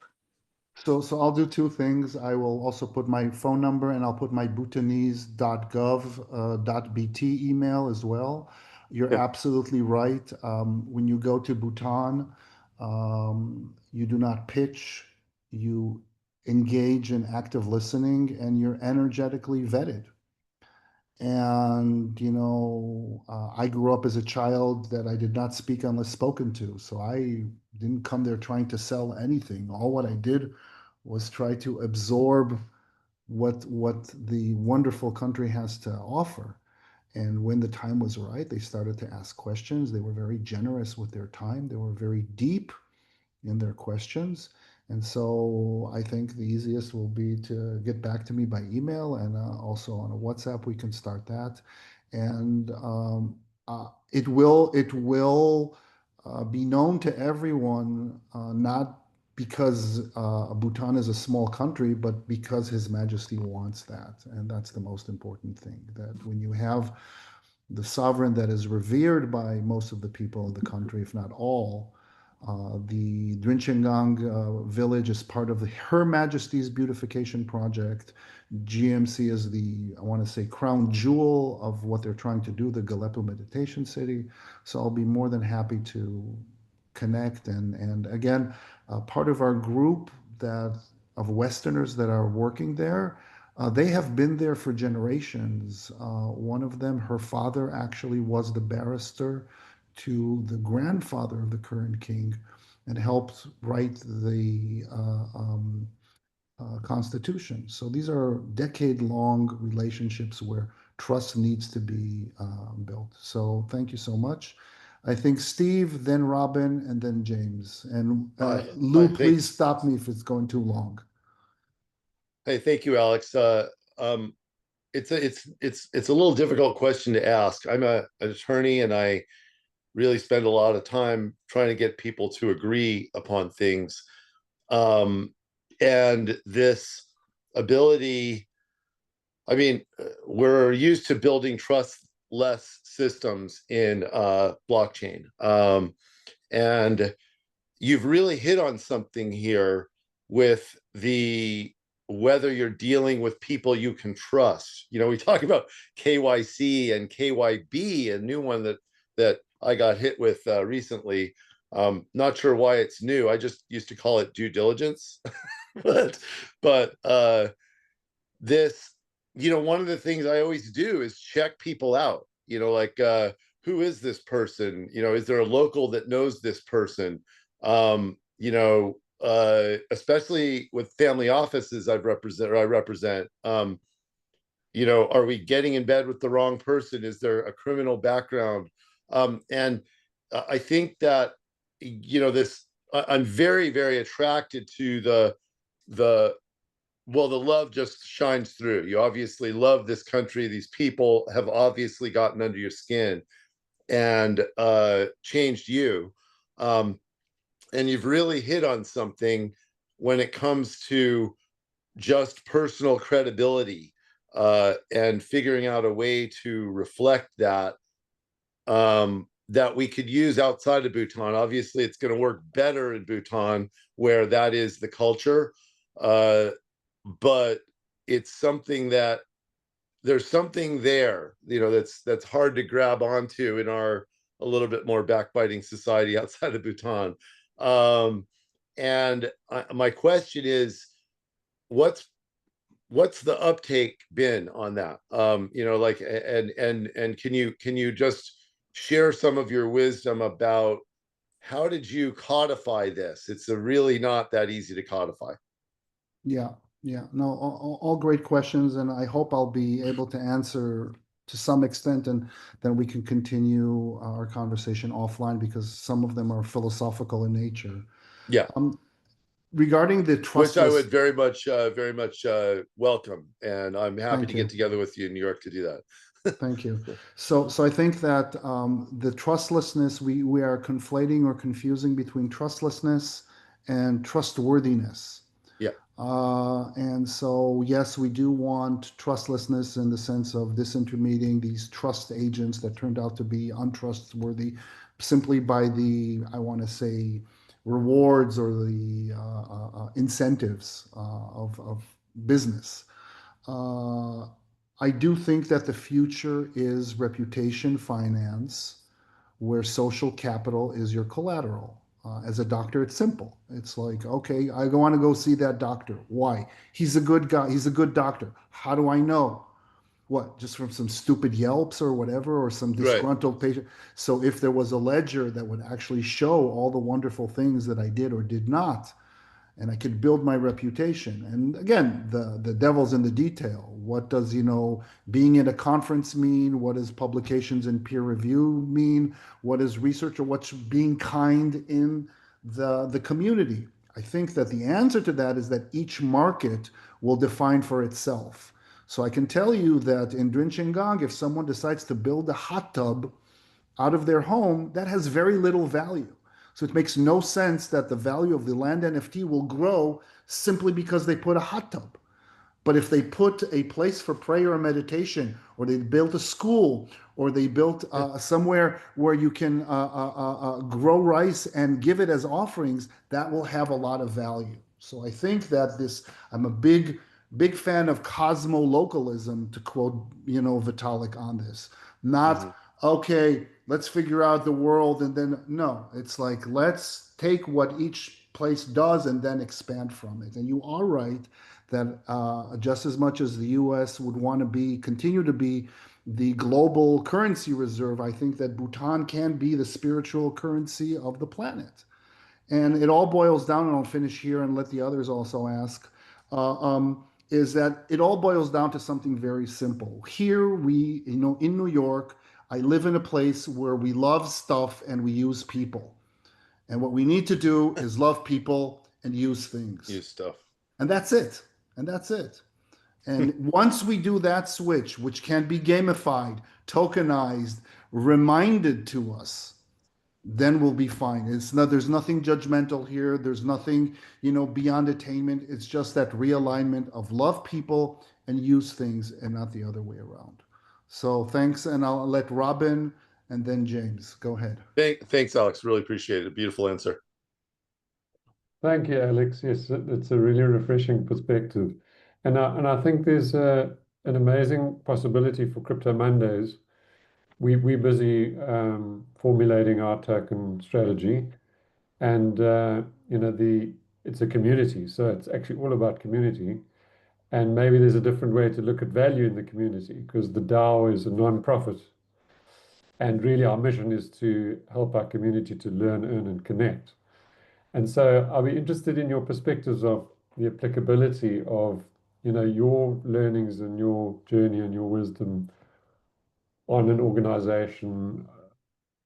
So I'll do two things. I will also put my phone number, and I'll put my Bhutanese.gov.bt email as well. You're Yeah. absolutely right. When you go to Bhutan, you do not pitch, you engage in active listening, and you're energetically vetted. And, I grew up as a child that I did not speak unless spoken to. So I didn't come there trying to sell anything. All what I did was try to absorb what the wonderful country has to offer. And when the time was right, they started to ask questions. They were very generous with their time. They were very deep in their questions. And so I think the easiest will be to get back to me by email, and also on a WhatsApp, we can start that. And it will be known to everyone, not because Bhutan is a small country, but because His Majesty wants that. And that's the most important thing, that when you have the sovereign that is revered by most of the people in the country, if not all, the Drinchengang village is part of Her Majesty's beautification project. GMC is I want to say, crown jewel of what they're trying to do, the Galepo Meditation City. So I'll be more than happy to connect. And again, part of our group of Westerners that are working there, they have been there for generations. One of them, her father actually was the barrister to the grandfather of the current king, and helped write the Constitution. So these are decade-long relationships where trust needs to be built. So thank you so much. I think Steve, then Robin, and then James. And Lou, please stop me if it's going too long. Hey, thank you, Alex. It's a little difficult question to ask. I'm an attorney, and I really spend a lot of time trying to get people to agree upon things. And this ability, I mean, we're used to building trustless systems in blockchain. And you've really hit on something here with whether you're dealing with people you can trust. We talk about KYC and KYB, a new one that I got hit with recently. Not sure why it's new. I just used to call it due diligence. but this, one of the things I always do is check people out. Like, who is this person? Is there a local that knows this person? Especially with family offices I represent, are we getting in bed with the wrong person? Is there a criminal background? And I think that, I'm very, very attracted to the love just shines through. You obviously love this country. These people have obviously gotten under your skin and changed you. And you've really hit on something when it comes to just personal credibility, and figuring out a way to reflect that, that we could use outside of Bhutan. Obviously, it's going to work better in Bhutan, where that is the culture. But it's something that there's something there, that's hard to grab onto in our a little bit more backbiting society outside of Bhutan. And my question is, what's the uptake been on that? You know, like, and can you just share some of your wisdom about how did you codify this? It's really not that easy to codify. Yeah, yeah. No, all great questions, and I hope I'll be able to answer to some extent, and then we can continue our conversation offline because some of them are philosophical in nature. Yeah, Regarding the which I would trustless, very much welcome, and I'm happy thank to get you. together with you in New York to do that. Thank you. So I think that the trustlessness, we are conflating or confusing between trustlessness and trustworthiness. Yeah. And so, yes, we do want trustlessness in the sense of disintermediating these trust agents that turned out to be untrustworthy simply by the, I want to say, rewards or the incentives of business. Uh, I do think that the future is reputation finance, where social capital is your collateral. As a doctor, it's simple. It's like, okay, I want to go see that doctor. Why? He's a good guy. He's a good doctor. How do I know? What? Just from some stupid Yelps or whatever, or some Right. disgruntled patient. So if there was a ledger that would actually show all the wonderful things that I did or did not, and I could build my reputation. And again, the devil's in the detail. What does, being in a conference mean? What does publications and peer review mean? What is research, or what's being kind in the community? I think that the answer to that is that each market will define for itself. So I can tell you that in Drinchingong, if someone decides to build a hot tub out of their home, that has very little value. So it makes no sense that the value of the land NFT will grow simply because they put a hot tub. But if they put a place for prayer or meditation, or they built a school, or they built somewhere where you can grow rice and give it as offerings, that will have a lot of value. So I think that I'm a big fan of cosmo-localism, to quote, Vitalik on this. Not, okay, let's figure out the world and then, no, it's like, let's take what each place does and then expand from it. And you are right that just as much as the US would want to continue to be the global currency reserve, I think that Bhutan can be the spiritual currency of the planet. And it all boils down, and I'll finish here and let the others also ask, is that it all boils down to something very simple. Here in New York, I live in a place where we love stuff and we use people. And what we need to do is love people and use things. Use stuff. And that's it. And that's it. And once we do that switch, which can be gamified, tokenized, reminded to us, then we'll be fine. There's nothing judgmental here. There's nothing, beyond attainment. It's just that realignment of love people and use things, and not the other way around. So thanks, and I'll let Robin and then James go ahead. Thanks, Alex. Really appreciate it. A beautiful answer. Thank you, Alex. Yes, it's a really refreshing perspective. And I think there's an amazing possibility for Crypto Mondays. We're busy formulating our token strategy, and it's a community, so it's actually all about community. And maybe there's a different way to look at value in the community, because the DAO is a non-profit, and really our mission is to help our community to learn, earn, and connect. And so I'll be interested in your perspectives of the applicability of, your learnings and your journey and your wisdom on an organization,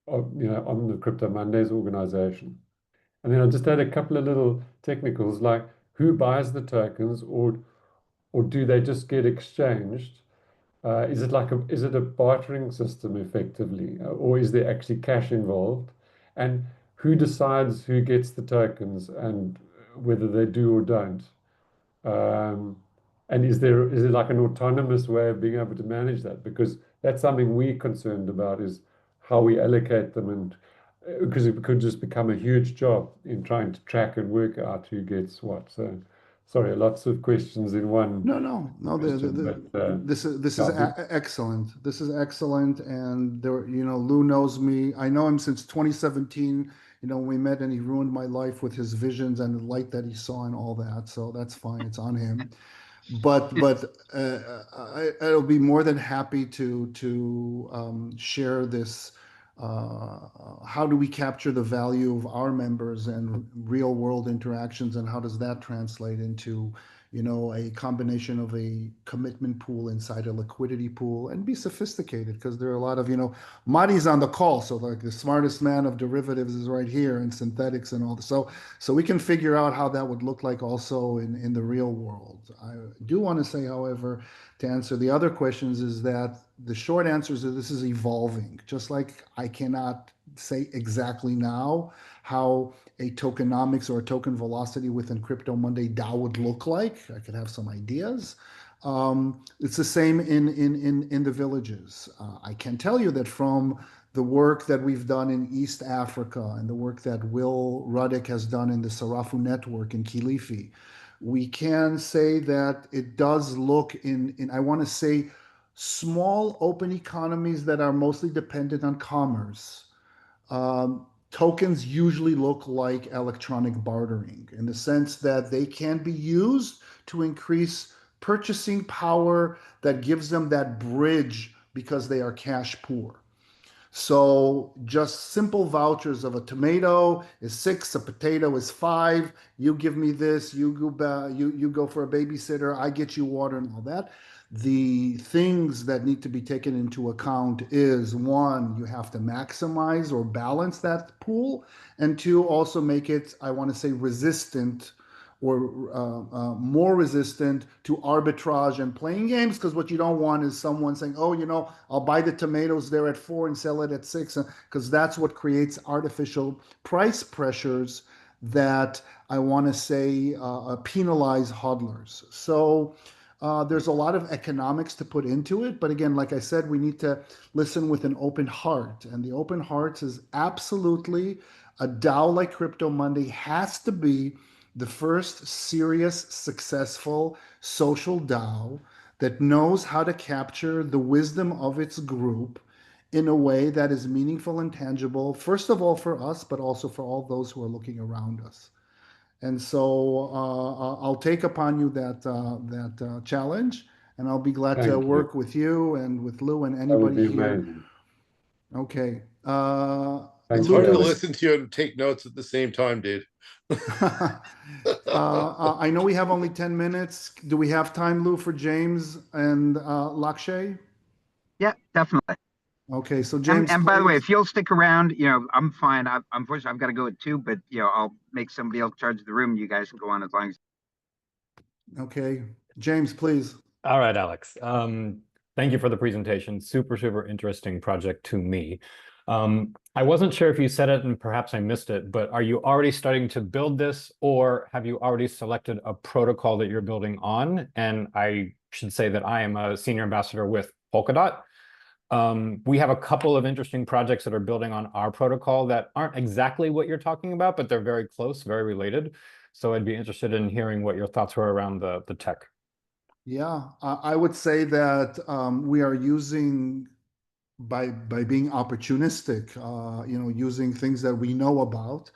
on the Crypto Mondays organization. And then I just had a couple of little technicals, like who buys the tokens, or do they just get exchanged? Is it a bartering system effectively, or is there actually cash involved? And who decides who gets the tokens and whether they do or don't? And is there like an autonomous way of being able to manage that? Because that's something we're concerned about, is how we allocate them, and because it could just become a huge job in trying to track and work out who gets what. So, sorry, lots of questions in one. No. This is excellent. This is excellent, and Lou knows me. I know him since 2017. We met, and he ruined my life with his visions and the light that he saw and all that. So that's fine. It's on him. I'll be more than happy to share this. How do we capture the value of our members and real world interactions, and how does that translate into, you know, a combination of a commitment pool inside a liquidity pool, and be sophisticated, because there are a lot of, you know, Marty's on the call, so like the smartest man of derivatives is right here, and synthetics and all this. So we can figure out how that would look like also in the real world. I do want to say, however, to answer the other questions, is that the short answer is that this is evolving. Just like I cannot say exactly now how a tokenomics or a token velocity within Crypto Monday DAO would look like. I could have some ideas. It's the same in the villages. I can tell you that from the work that we've done in East Africa and the work that Will Ruddick has done in the Sarafu network in Kilifi, we can say that it does look in I want to say, small open economies that are mostly dependent on commerce. Tokens usually look like electronic bartering, in the sense that they can be used to increase purchasing power that gives them that bridge because they are cash poor. So just simple vouchers of a tomato is 6, a potato is 5. You give me this, you go for a babysitter, I get you water and all that. The things that need to be taken into account is, one, you have to maximize or balance that pool, and two, also make it, I want to say, resistant, or more resistant to arbitrage and playing games. Because what you don't want is someone saying, oh, you know, I'll buy the tomatoes there at 4 and sell it at 6, because that's what creates artificial price pressures that, I want to say, penalize hodlers. So there's a lot of economics to put into it. But again, like I said, we need to listen with an open heart. And the open heart is absolutely, a DAO like Crypto Monday has to be the first serious, successful social DAO that knows how to capture the wisdom of its group in a way that is meaningful and tangible, first of all for us, but also for all those who are looking around us. And so I'll take upon you that challenge, and I'll be glad to Thank you. work with you and with Lou and That would anybody be here. amazing. Okay. Thanks, It's hard to Lou, Alex. listen to you and take notes at the same time, dude. I know we have only 10 minutes. Do we have time, Lou, for James and Lakshay? Yeah, definitely. Okay, so James, And by the way, please. if you'll stick around, you know, I'm fine. Unfortunately, I've got to go at 2, but you know, I'll make somebody else charge the room. You guys can go on as long as. Okay, James, please. All right, Alex. Thank you for the presentation. Super, super interesting project to me. I wasn't sure if you said it and perhaps I missed it, but are you already starting to build this, or have you already selected a protocol that you're building on? And I should say that I am a senior ambassador with Polkadot. We have a couple of interesting projects that are building on our protocol that aren't exactly what you're talking about, but they're very close, very related. So I'd be interested in hearing what your thoughts were around the tech. Yeah, I would say that we are using, by being opportunistic, you know, using things that we know about,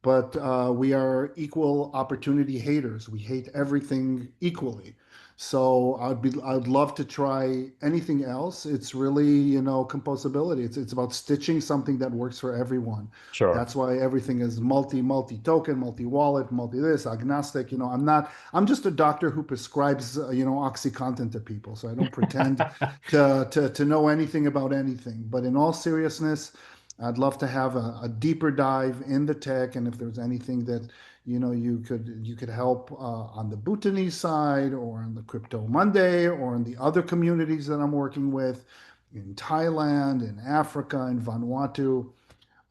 but we are equal opportunity haters. We hate everything equally. So I'd love to try anything else. It's really, you know, composability. It's about stitching something that works for everyone. Sure. That's why everything is multi token, multi wallet, multi this, agnostic. You know, I'm just a doctor who prescribes, you know, OxyContin to people. So I don't pretend to know anything about anything. But in all seriousness, I'd love to have a deeper dive in the tech, and if there's anything that, you know, you could help on the Bhutanese side, or on the Crypto Monday, or in the other communities that I'm working with in Thailand, in Africa, in Vanuatu,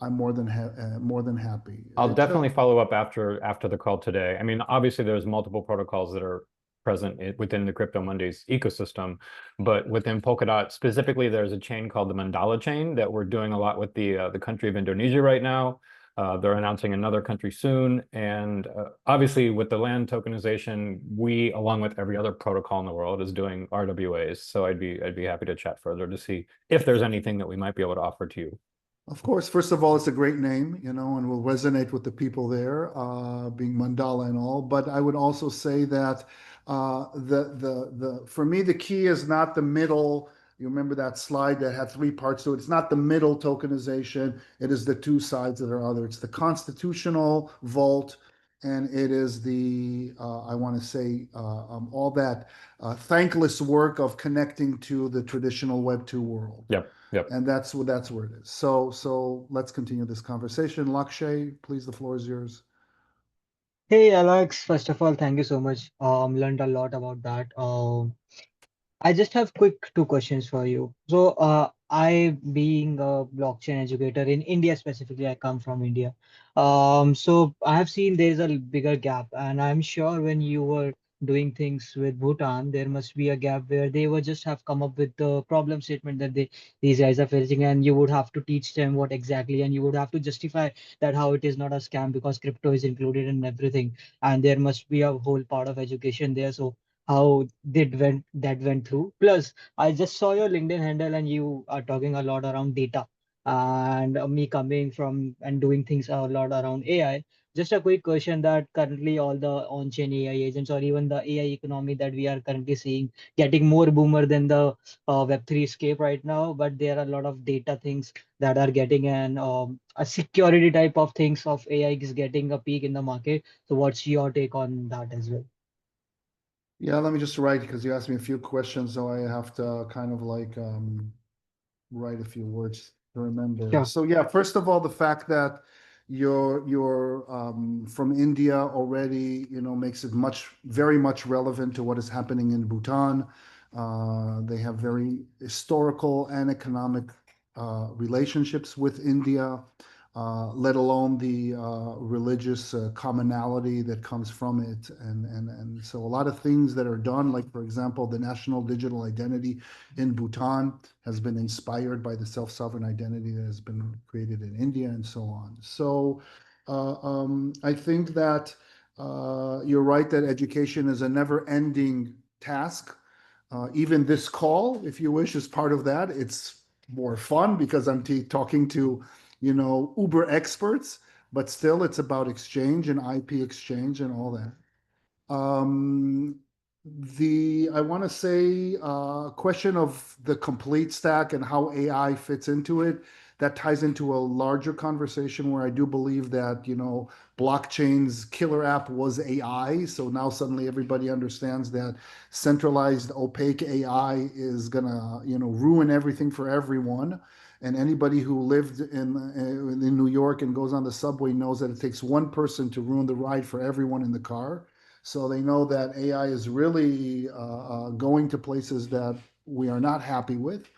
I'm more than happy. I'll definitely follow up after the call today. I mean, obviously there's multiple protocols that are present within the Crypto Mondays ecosystem, but within Polkadot specifically, there's a chain called the Mandala chain that we're doing a lot with the country of Indonesia right now. They're announcing another country soon, and obviously with the land tokenization, we, along with every other protocol in the world, is doing RWAs. So I'd be happy to chat further to see if there's anything that we might be able to offer to you. Of course, first of all, it's a great name, you know, and will resonate with the people there, being Mandala and all. But I would also say that For me, the key is not the middle. You remember that slide that had three parts to it? It's not the middle tokenization. It is the two sides that are other. It's the constitutional vault, and it is the I want to say all that thankless work of connecting to the traditional Web2 world. Yep. Yep. And that's where it is. So let's continue this conversation. Lakshay, please, the floor is yours. Hey Alex, first of all, thank you so much. Learned a lot about that. I just have quick two questions for you. So, I being a blockchain educator in India specifically, I come from India. So I have seen there's a bigger gap, and I'm sure when you were doing things with Bhutan, there must be a gap where they would just have come up with the problem statement that these guys are facing, and you would have to teach them what exactly, and you would have to justify that how it is not a scam because crypto is included in everything, and there must be a whole part of education there. So how that went through. Plus, I just saw your LinkedIn handle and you are talking a lot around data and me coming from and doing things a lot around AI. Just a quick question that currently all the on-chain AI agents or even the AI economy that we are currently seeing getting more boomer than the Web3 scape right now, but there are a lot of data things that are getting a security type of things of AI is getting a peak in the market. So what's your take on that as well? Yeah, let me just write because you asked me a few questions, so I have to kind of like write a few words to remember. Sure. So yeah, first of all, the fact that you're from India already, makes it very much relevant to what is happening in Bhutan. They have very historical and economic relationships with India. Let alone the religious commonality that comes from it. And so a lot of things that are done, like, for example, the national digital identity in Bhutan has been inspired by the self-sovereign identity that has been created in India and so on. So I think that you're right that education is a never-ending task. Even this call, if you wish, is part of that. It's more fun because I'm talking to uber experts, but still it's about exchange and IP exchange and all that. I want to say question of the complete stack and how AI fits into it, that ties into a larger conversation where I do believe that, blockchain's killer app was AI. So now suddenly everybody understands that centralized opaque AI is gonna, ruin everything for everyone. And anybody who lived in New York and goes on the subway knows that it takes one person to ruin the ride for everyone in the car. So they know that AI is really going to places that we are not happy with,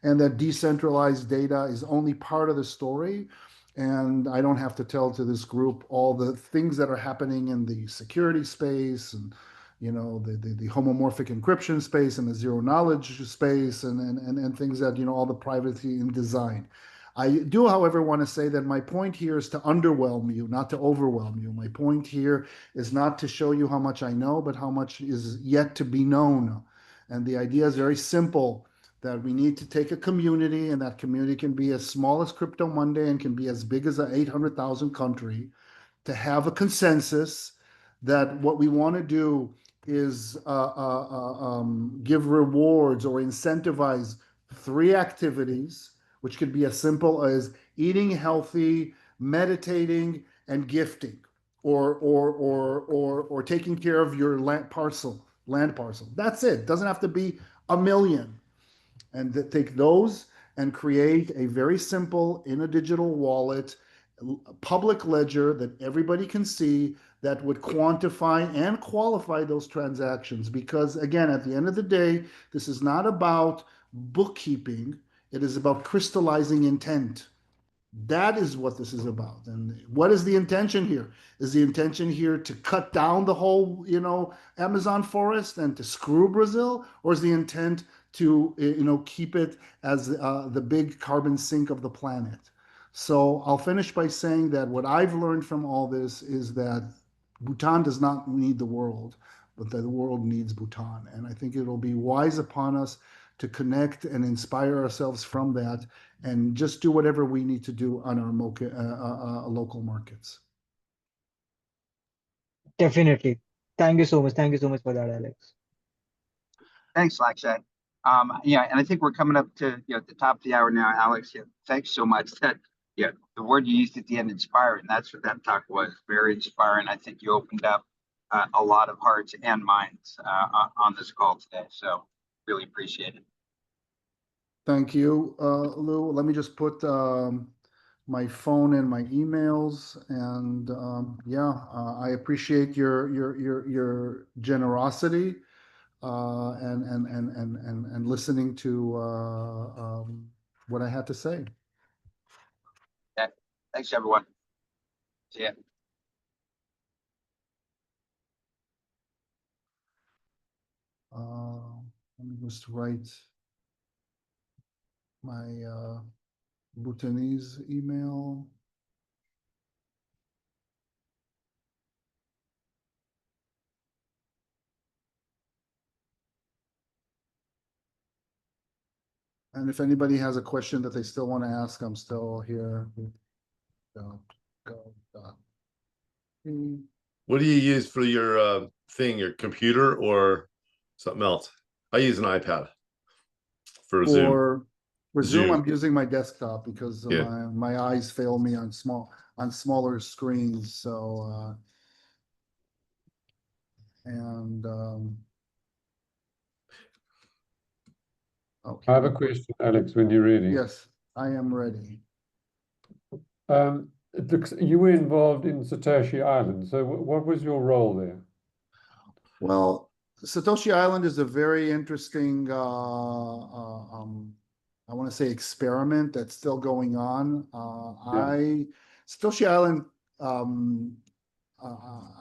and that decentralized data is only part of the story. And I don't have to tell to this group all the things that are happening in the security space and the homomorphic encryption space and the zero knowledge space and things that all the privacy in design. I do, however, want to say that my point here is to underwhelm you, not to overwhelm you. My point here is not to show you how much I know, but how much is yet to be known. And the idea is very simple, that we need to take a community, and that community can be as small as Crypto Monday and can be as big as an 800,000 country, to have a consensus that what we want to do is give rewards or incentivize three activities, which could be as simple as eating healthy, meditating, and gifting, or taking care of your land parcel. That's it. Doesn't have to be a million. And take those and create a very simple, in a digital wallet, public ledger that everybody can see, that would quantify and qualify those transactions. Because again, at the end of the day, this is not about bookkeeping. It is about crystallizing intent. That is what this is about. And what is the intention here? Is the intention here to cut down the whole, Amazon forest and to screw Brazil? Or is the intent to, keep it as the big carbon sink of the planet? So I'll finish by saying that what I've learned from all this is that Bhutan does not need the world, but that the world needs Bhutan. And I think it'll be wise upon us to connect and inspire ourselves from that, and just do whatever we need to do on our local markets. Definitely. Thank you so much. Thank you so much for that, Alex. Thanks, Lakshay. Yeah, and I think we're coming up to the top of the hour now, Alex. Yeah, thanks so much. That the word you used at the end, inspiring. That's what that talk was. Very inspiring. I think you opened up a lot of hearts and minds on this call today. So really appreciate it. Thank you, Lou. Let me just put my phone and my emails, and yeah, I appreciate your generosity and listening to what I had to say. Yeah. Thanks, everyone. See ya. Let me just write my Bhutanese email. And if anybody has a question that they still want to ask, I'm still here. Go. What do you use for your thing, your computer or something else? I use an iPad for Zoom. For Zoom, Zoom. I'm using my desktop because Yeah. my eyes fail me on smaller screens. So and okay. I have a question, Alex, when you're ready. Yes, I am ready. It looks you were involved in Satoshi Island. So what was your role there? Well, Satoshi Island is a very interesting, I want to say, experiment that's still going on. Satoshi Island,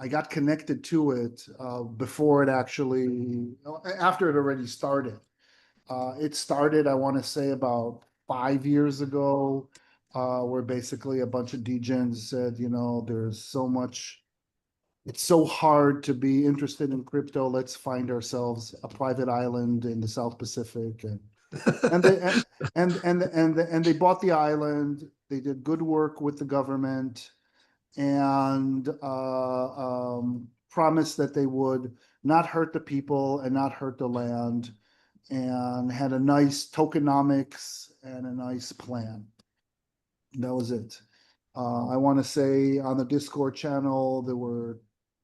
I got connected to it before it actually, after it already started. It started, I want to say, about 5 years ago, where basically a bunch of degens said, there's so much. It's so hard to be interested in crypto. Let's find ourselves a private island in the South Pacific, and they bought the island. They did good work with the government, and promised that they would not hurt the people and not hurt the land, and had a nice tokenomics and a nice plan. That was it. I want to say on the Discord channel, there were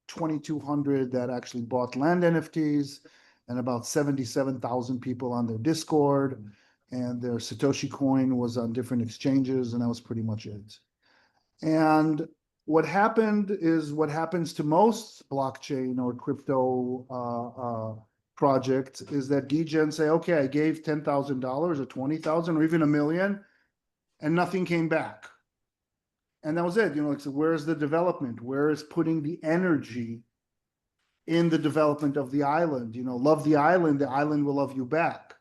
2,200 that actually bought land NFTs and about 77,000 people on their Discord. And their Satoshi coin was on different exchanges, and that was pretty much it. And what happened is what happens to most blockchain or crypto projects is that degens say, okay, I gave $10,000 or 20,000 or even $1 million, and nothing came back. And that was it. So where's the development? Where is putting the energy in the development of the island? Love the island will love you back.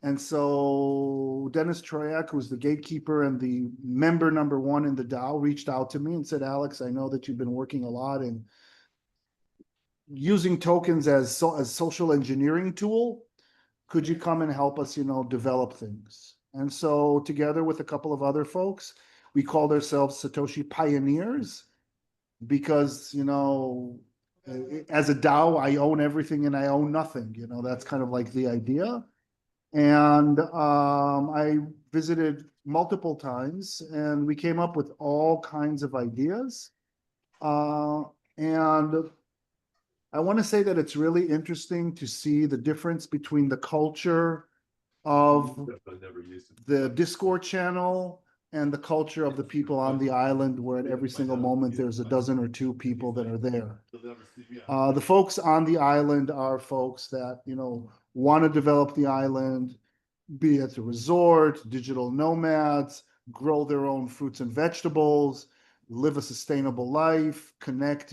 And so Dennis Troyak, who's the gatekeeper and the member number 1 in the DAO, reached out to me and said, Alex, I know that you've been working a lot in using tokens as social engineering tool. Could you come and help us, develop things? And so together with a couple of other folks, we called ourselves Satoshi Pioneers because, as a DAO, I own everything and I own nothing. That's kind of like the idea. And I visited multiple times, and we came up with all kinds of ideas. And I want to say that it's really interesting to see the difference between the culture of the Discord channel and the culture of the people on the island, where at every single moment there's a dozen or two people that are there. The folks on the island are folks that, want to develop the island, be it a resort, digital nomads, grow their own fruits and vegetables, live a sustainable life, connect,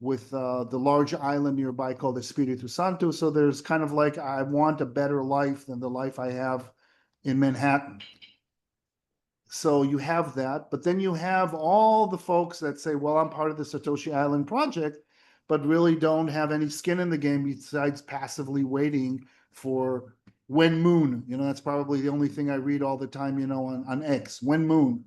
with the large island nearby called Espiritu Santo. So there's kind of like, I want a better life than the life I have in Manhattan. So you have that, but then you have all the folks that say, well, I'm part of the Satoshi Island project, but really don't have any skin in the game besides passively waiting for when moon. That's probably the only thing I read all the time, on X, when moon.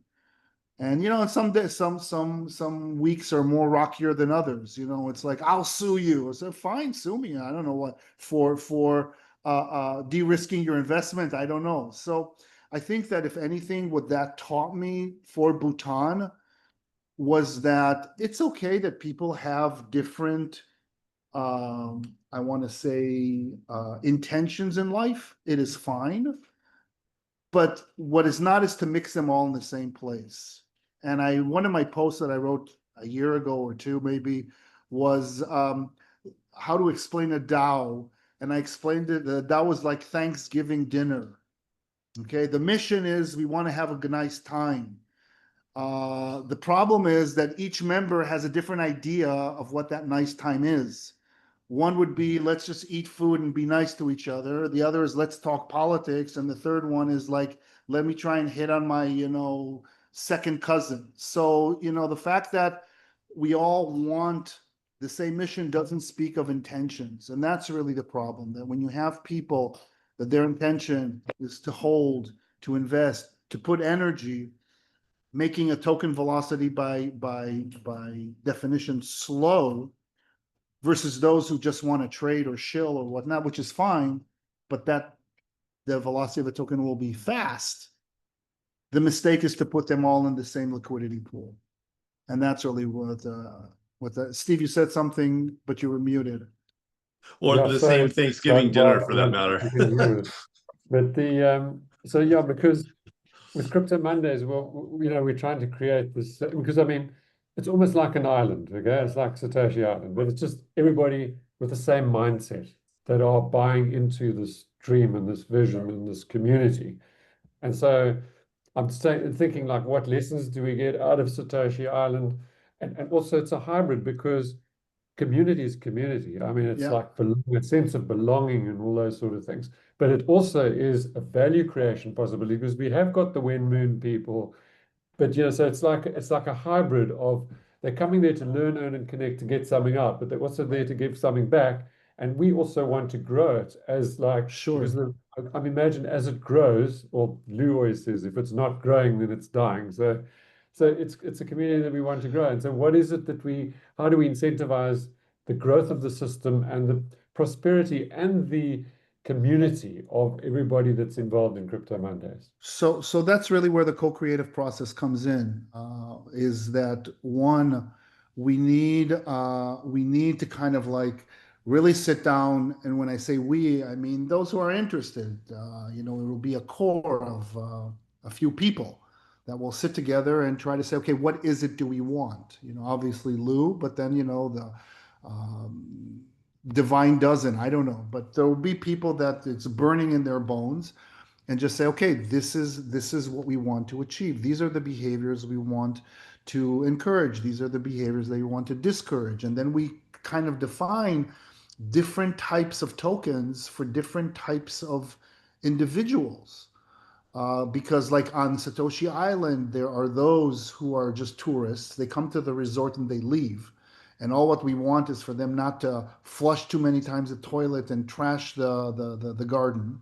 And some days, some weeks are more rockier than others. It's like, I'll sue you. I said, fine, sue me. I don't know what for de-risking your investment. I don't know. So I think that if anything, what that taught me for Bhutan was that it's okay that people have different, I want to say, intentions in life. It is fine. But what is not is to mix them all in the same place. And one of my posts that I wrote a year ago or two maybe was how to explain a Tao. And I explained it, the Tao was like Thanksgiving dinner. Okay, the mission is we want to have a nice time. The problem is that each member has a different idea of what that nice time is. One would be, let's just eat food and be nice to each other. The other is, let's talk politics. And the third one is like, let me try and hit on my, second cousin. So, the fact that we all want the same mission doesn't speak of intentions. And that's really the problem, that when you have people that their intention is to hold, to invest, to put energy, making a token velocity by definition slow, versus those who just want to trade or shill or whatnot, which is fine, but that the velocity of a token will be fast. The mistake is to put them all in the same liquidity pool. And that's really Steve, you said something, but you were muted. Or Yeah, the sorry, same Thanksgiving dinner for that I matter. couldn't hear it. But so yeah, because with Crypto Mondays, well, we're trying to create this, because I mean, it's almost like an island, okay? It's like Satoshi Island, but it's just everybody with the same mindset that are buying into this dream and this vision and this community. And so I'm thinking, like, what lessons do we get out of Satoshi Island? And also it's a hybrid, because community is community. I mean, it's Yeah. like a sense of belonging and all those sort of things. But it also is a value creation possibility, because we have got the When Moon people, but so it's like a hybrid of, they're coming there to learn, earn, and connect to get something out, but they're also there to give something back. And we also want to grow it as like, Sure. because I mean, imagine as it grows, or Lou always says, if it's not growing, then it's dying. So it's a community that we want to grow. And so what is it that how do we incentivize the growth of the system and the prosperity and the community of everybody that's involved in Crypto Mondays? So that's really where the co-creative process comes in. Is that one, we need to kind of like really sit down, and when I say we, I mean those who are interested. It will be a core of a few people that will sit together and try to say, okay, what is it do we want? Obviously Lou, but then the divine dozen. I don't know, but there will be people that it's burning in their bones, and just say, okay, this is what we want to achieve. These are the behaviors we want to encourage. These are the behaviors that we want to discourage. And then we kind of define different types of tokens for different types of individuals. Because like on Satoshi Island, there are those who are just tourists. They come to the resort and they leave. And all what we want is for them not to flush too many times the toilet and trash the garden.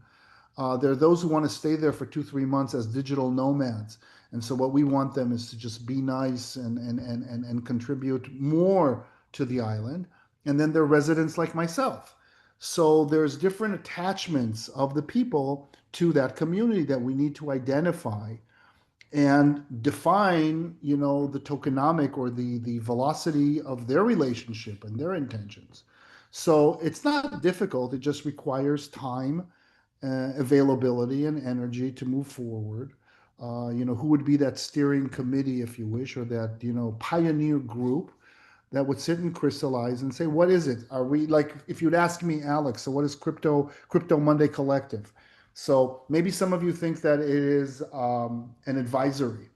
There are those who want to stay there for 2-3 months as digital nomads. And so what we want them is to just be nice and contribute more to the island. And then they're residents like myself. So there's different attachments of the people to that community that we need to identify and define, the tokenomic or the velocity of their relationship and their intentions. So it's not difficult. It just requires time, availability, and energy to move forward. Who would be that steering committee, if you wish, or that, pioneer group that would sit and crystallize and say, what is it? Are we, like, if you'd ask me, Alex, so what is Crypto Monday Collective? So maybe some of you think that it is an advisory.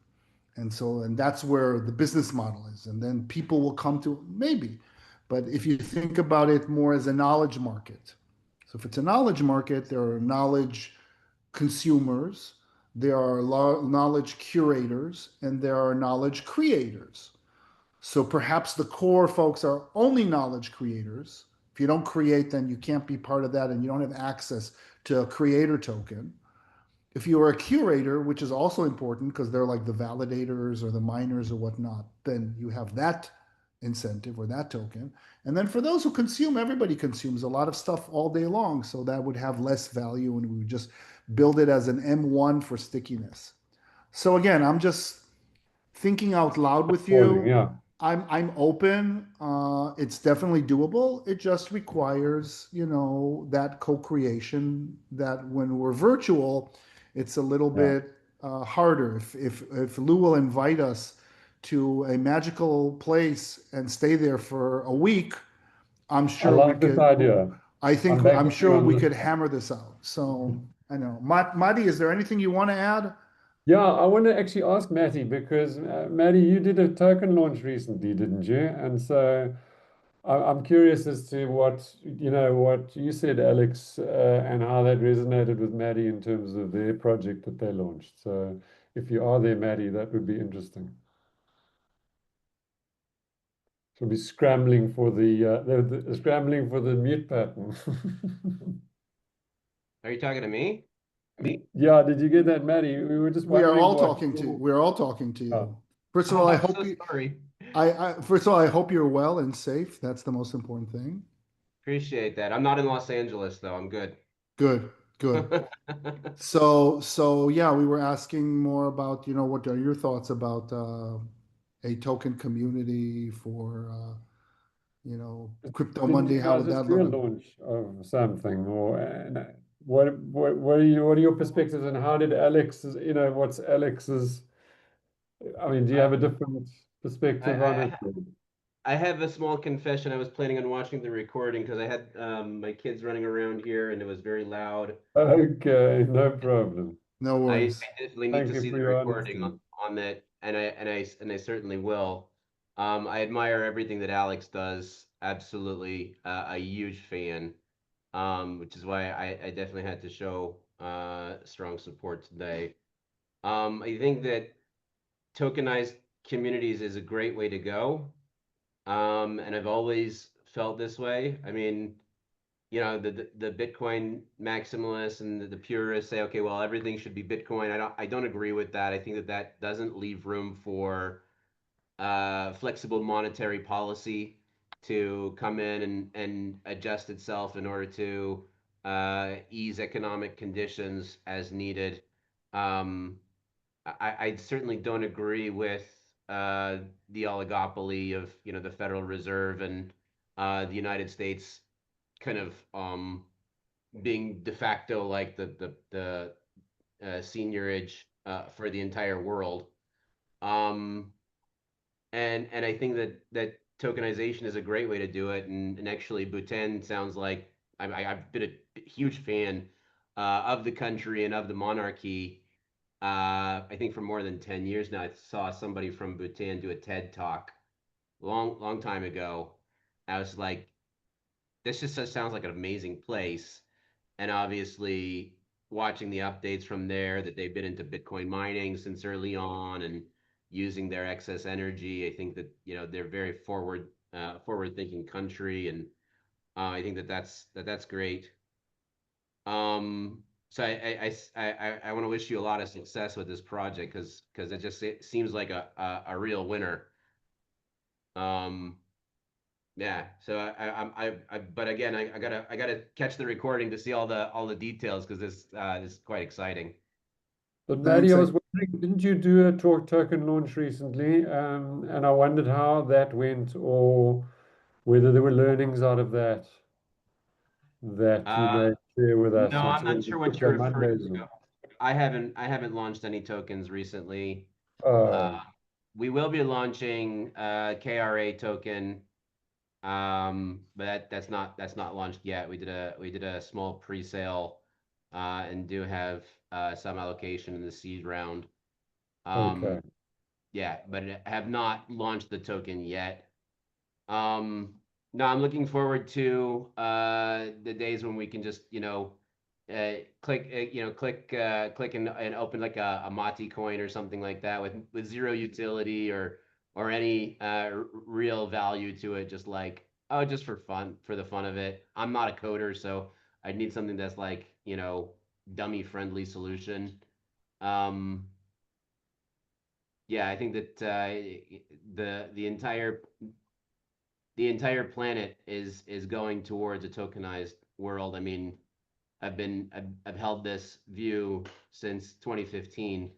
And that's where the business model is. And then people will come to, maybe. But if you think about it more as a knowledge market, so if it's a knowledge market, there are knowledge consumers, there are knowledge curators, and there are knowledge creators. So perhaps the core folks are only knowledge creators. If you don't create, then you can't be part of that, and you don't have access to a creator token. If you are a curator, which is also important because they're like the validators or the miners or whatnot, then you have that incentive or that token. And then for those who consume, everybody consumes a lot of stuff all day long. So that would have less value and we would just build it as an M1 for stickiness. So again, I'm just thinking out loud with Boiling, you. yeah. I'm open. It's definitely doable. It just requires, that co-creation that when we're virtual, it's a little Yeah. bit harder. If Lou will invite us to a magical place and stay there for a week, I'm I sure we like this could. idea. I'm backing you sure on we this could one. hammer this out. So I know, Madi, is there anything you want to add? Yeah, I want to actually ask Matty because Matty, you did a token launch recently, didn't you? And so I'm curious as to what you said, Alex, and how that resonated with Matty in terms of their project that they launched. So if you are there, Matty, that would be interesting. She'll be scrambling for the scrambling for the mute button. Are you talking to me? Yeah, did you get that, Matty? We were just We are wondering all what. talking to. We're all talking to you. Oh. First of all, I I'm hope so you. sorry. First of all, I hope you're well and safe. That's the most important thing. Appreciate that. I'm not in Los Angeles though. I'm good. Good, good. So yeah, we were asking more about, what are your thoughts about a token community for, Crypto Didn't Monday? you How guys would just that do a look? launch of something, or what are your perspectives, and how did Alex's, what's Alex's? I mean, do you have a different perspective on it? I I have a small confession. I was planning on watching the recording because I had my kids running around here and it was very loud. Okay, no problem. No I worries. definitely need Thank to you see for the your recording honesty. on that, and I certainly will. I admire everything that Alex does. Absolutely, a huge fan. Which is why I definitely had to show strong support today. I think that tokenized communities is a great way to go. And I've always felt this way. I mean, the Bitcoin maximalists and the purists say, okay, well, everything should be Bitcoin. I don't agree with that. I think that doesn't leave room for flexible monetary policy to come in and adjust itself in order to ease economic conditions as needed. Um, I certainly don't agree with the oligopoly of the Federal Reserve and the United States kind of being de facto like the seniorage for the entire world. Um, and I think that tokenization is a great way to do it. And actually, Bhutan sounds like I've been a huge fan of the country and of the monarchy. I think for more than 10 years now. I saw somebody from Bhutan do a TED talk long time ago. I was like, this just sounds like an amazing place. And obviously, watching the updates from there that they've been into Bitcoin mining since early on and using their excess energy, I think that they're very forward thinking country, and I think that's great. So I want to wish you a lot of success with this project because it seems like a real winner. Um, yeah. So but again, I gotta catch the recording to see all the details because this is quite exciting. But Maddie, Thanks. I was wondering, didn't you do a talk token launch recently? And I wondered how that went, or whether there were learnings out of that you Uh, may share with no, us in I'm not terms sure of what Crypto you're referring Mondays. to. I haven't launched any tokens recently. Oh, We will be launching KRA token. But that's not launched yet. We did a small pre-sale, and do have some allocation in the seed round. okay. Yeah, but I have not launched the token yet. Um, no, I'm looking forward to the days when we can just click and open like a Mati coin or something like that with zero utility or any real value to it. Just like, oh, just for the fun of it. I'm not a coder, so I need something that's like dummy-friendly solution. Yeah, I think that the entire planet is going towards a tokenized world. I mean, I've held this view since 2015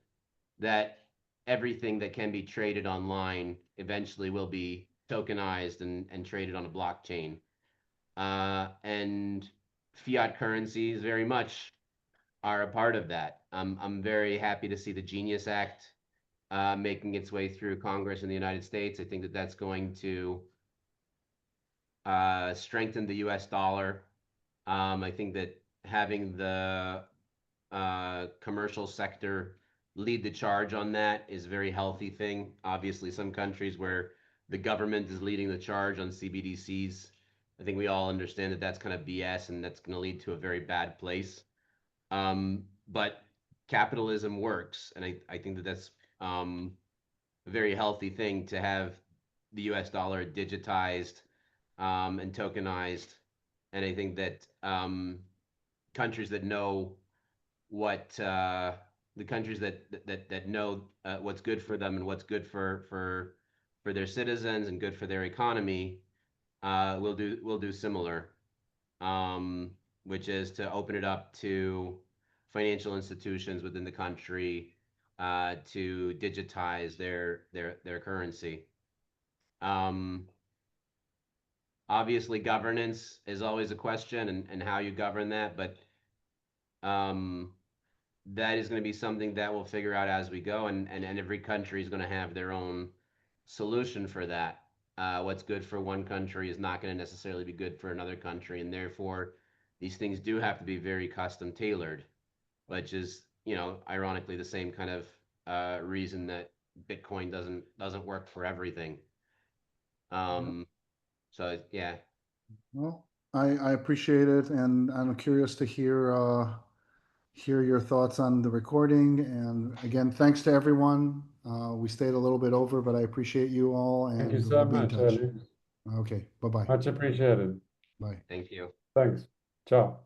that everything that can be traded online eventually will be tokenized and traded on a blockchain. And fiat currencies very much are a part of that. I'm very happy to see the Genius Act making its way through Congress in the United States. I think that that's going to strengthen the US dollar. I think that having the commercial sector lead the charge on that is a very healthy thing. Obviously, some countries where the government is leading the charge on CBDCs, I think we all understand that that's kind of BS and that's going to lead to a very bad place. But capitalism works, and I think that that's a very healthy thing to have the US dollar digitized and tokenized. And I think that countries that know what the countries that know what's good for them and what's good for their citizens and good for their economy will do similar, which is to open it up to financial institutions within the country to digitize their currency. Obviously, governance is always a question, and how you govern that, but that is going to be something that we'll figure out as we go, and every country is going to have their own solution for that. What's good for one country is not going to necessarily be good for another country, and therefore these things do have to be very custom tailored, which is, ironically the same kind of reason that Bitcoin doesn't work for everything. So yeah. Well, I appreciate it, and I'm curious to hear your thoughts on the recording. And again, thanks to everyone. We stayed a little bit over, but I appreciate you all, Thank you and so we'll be in much, touch. Alex. Okay, bye-bye. Much appreciated. Bye. Thank you. Thanks. Ciao.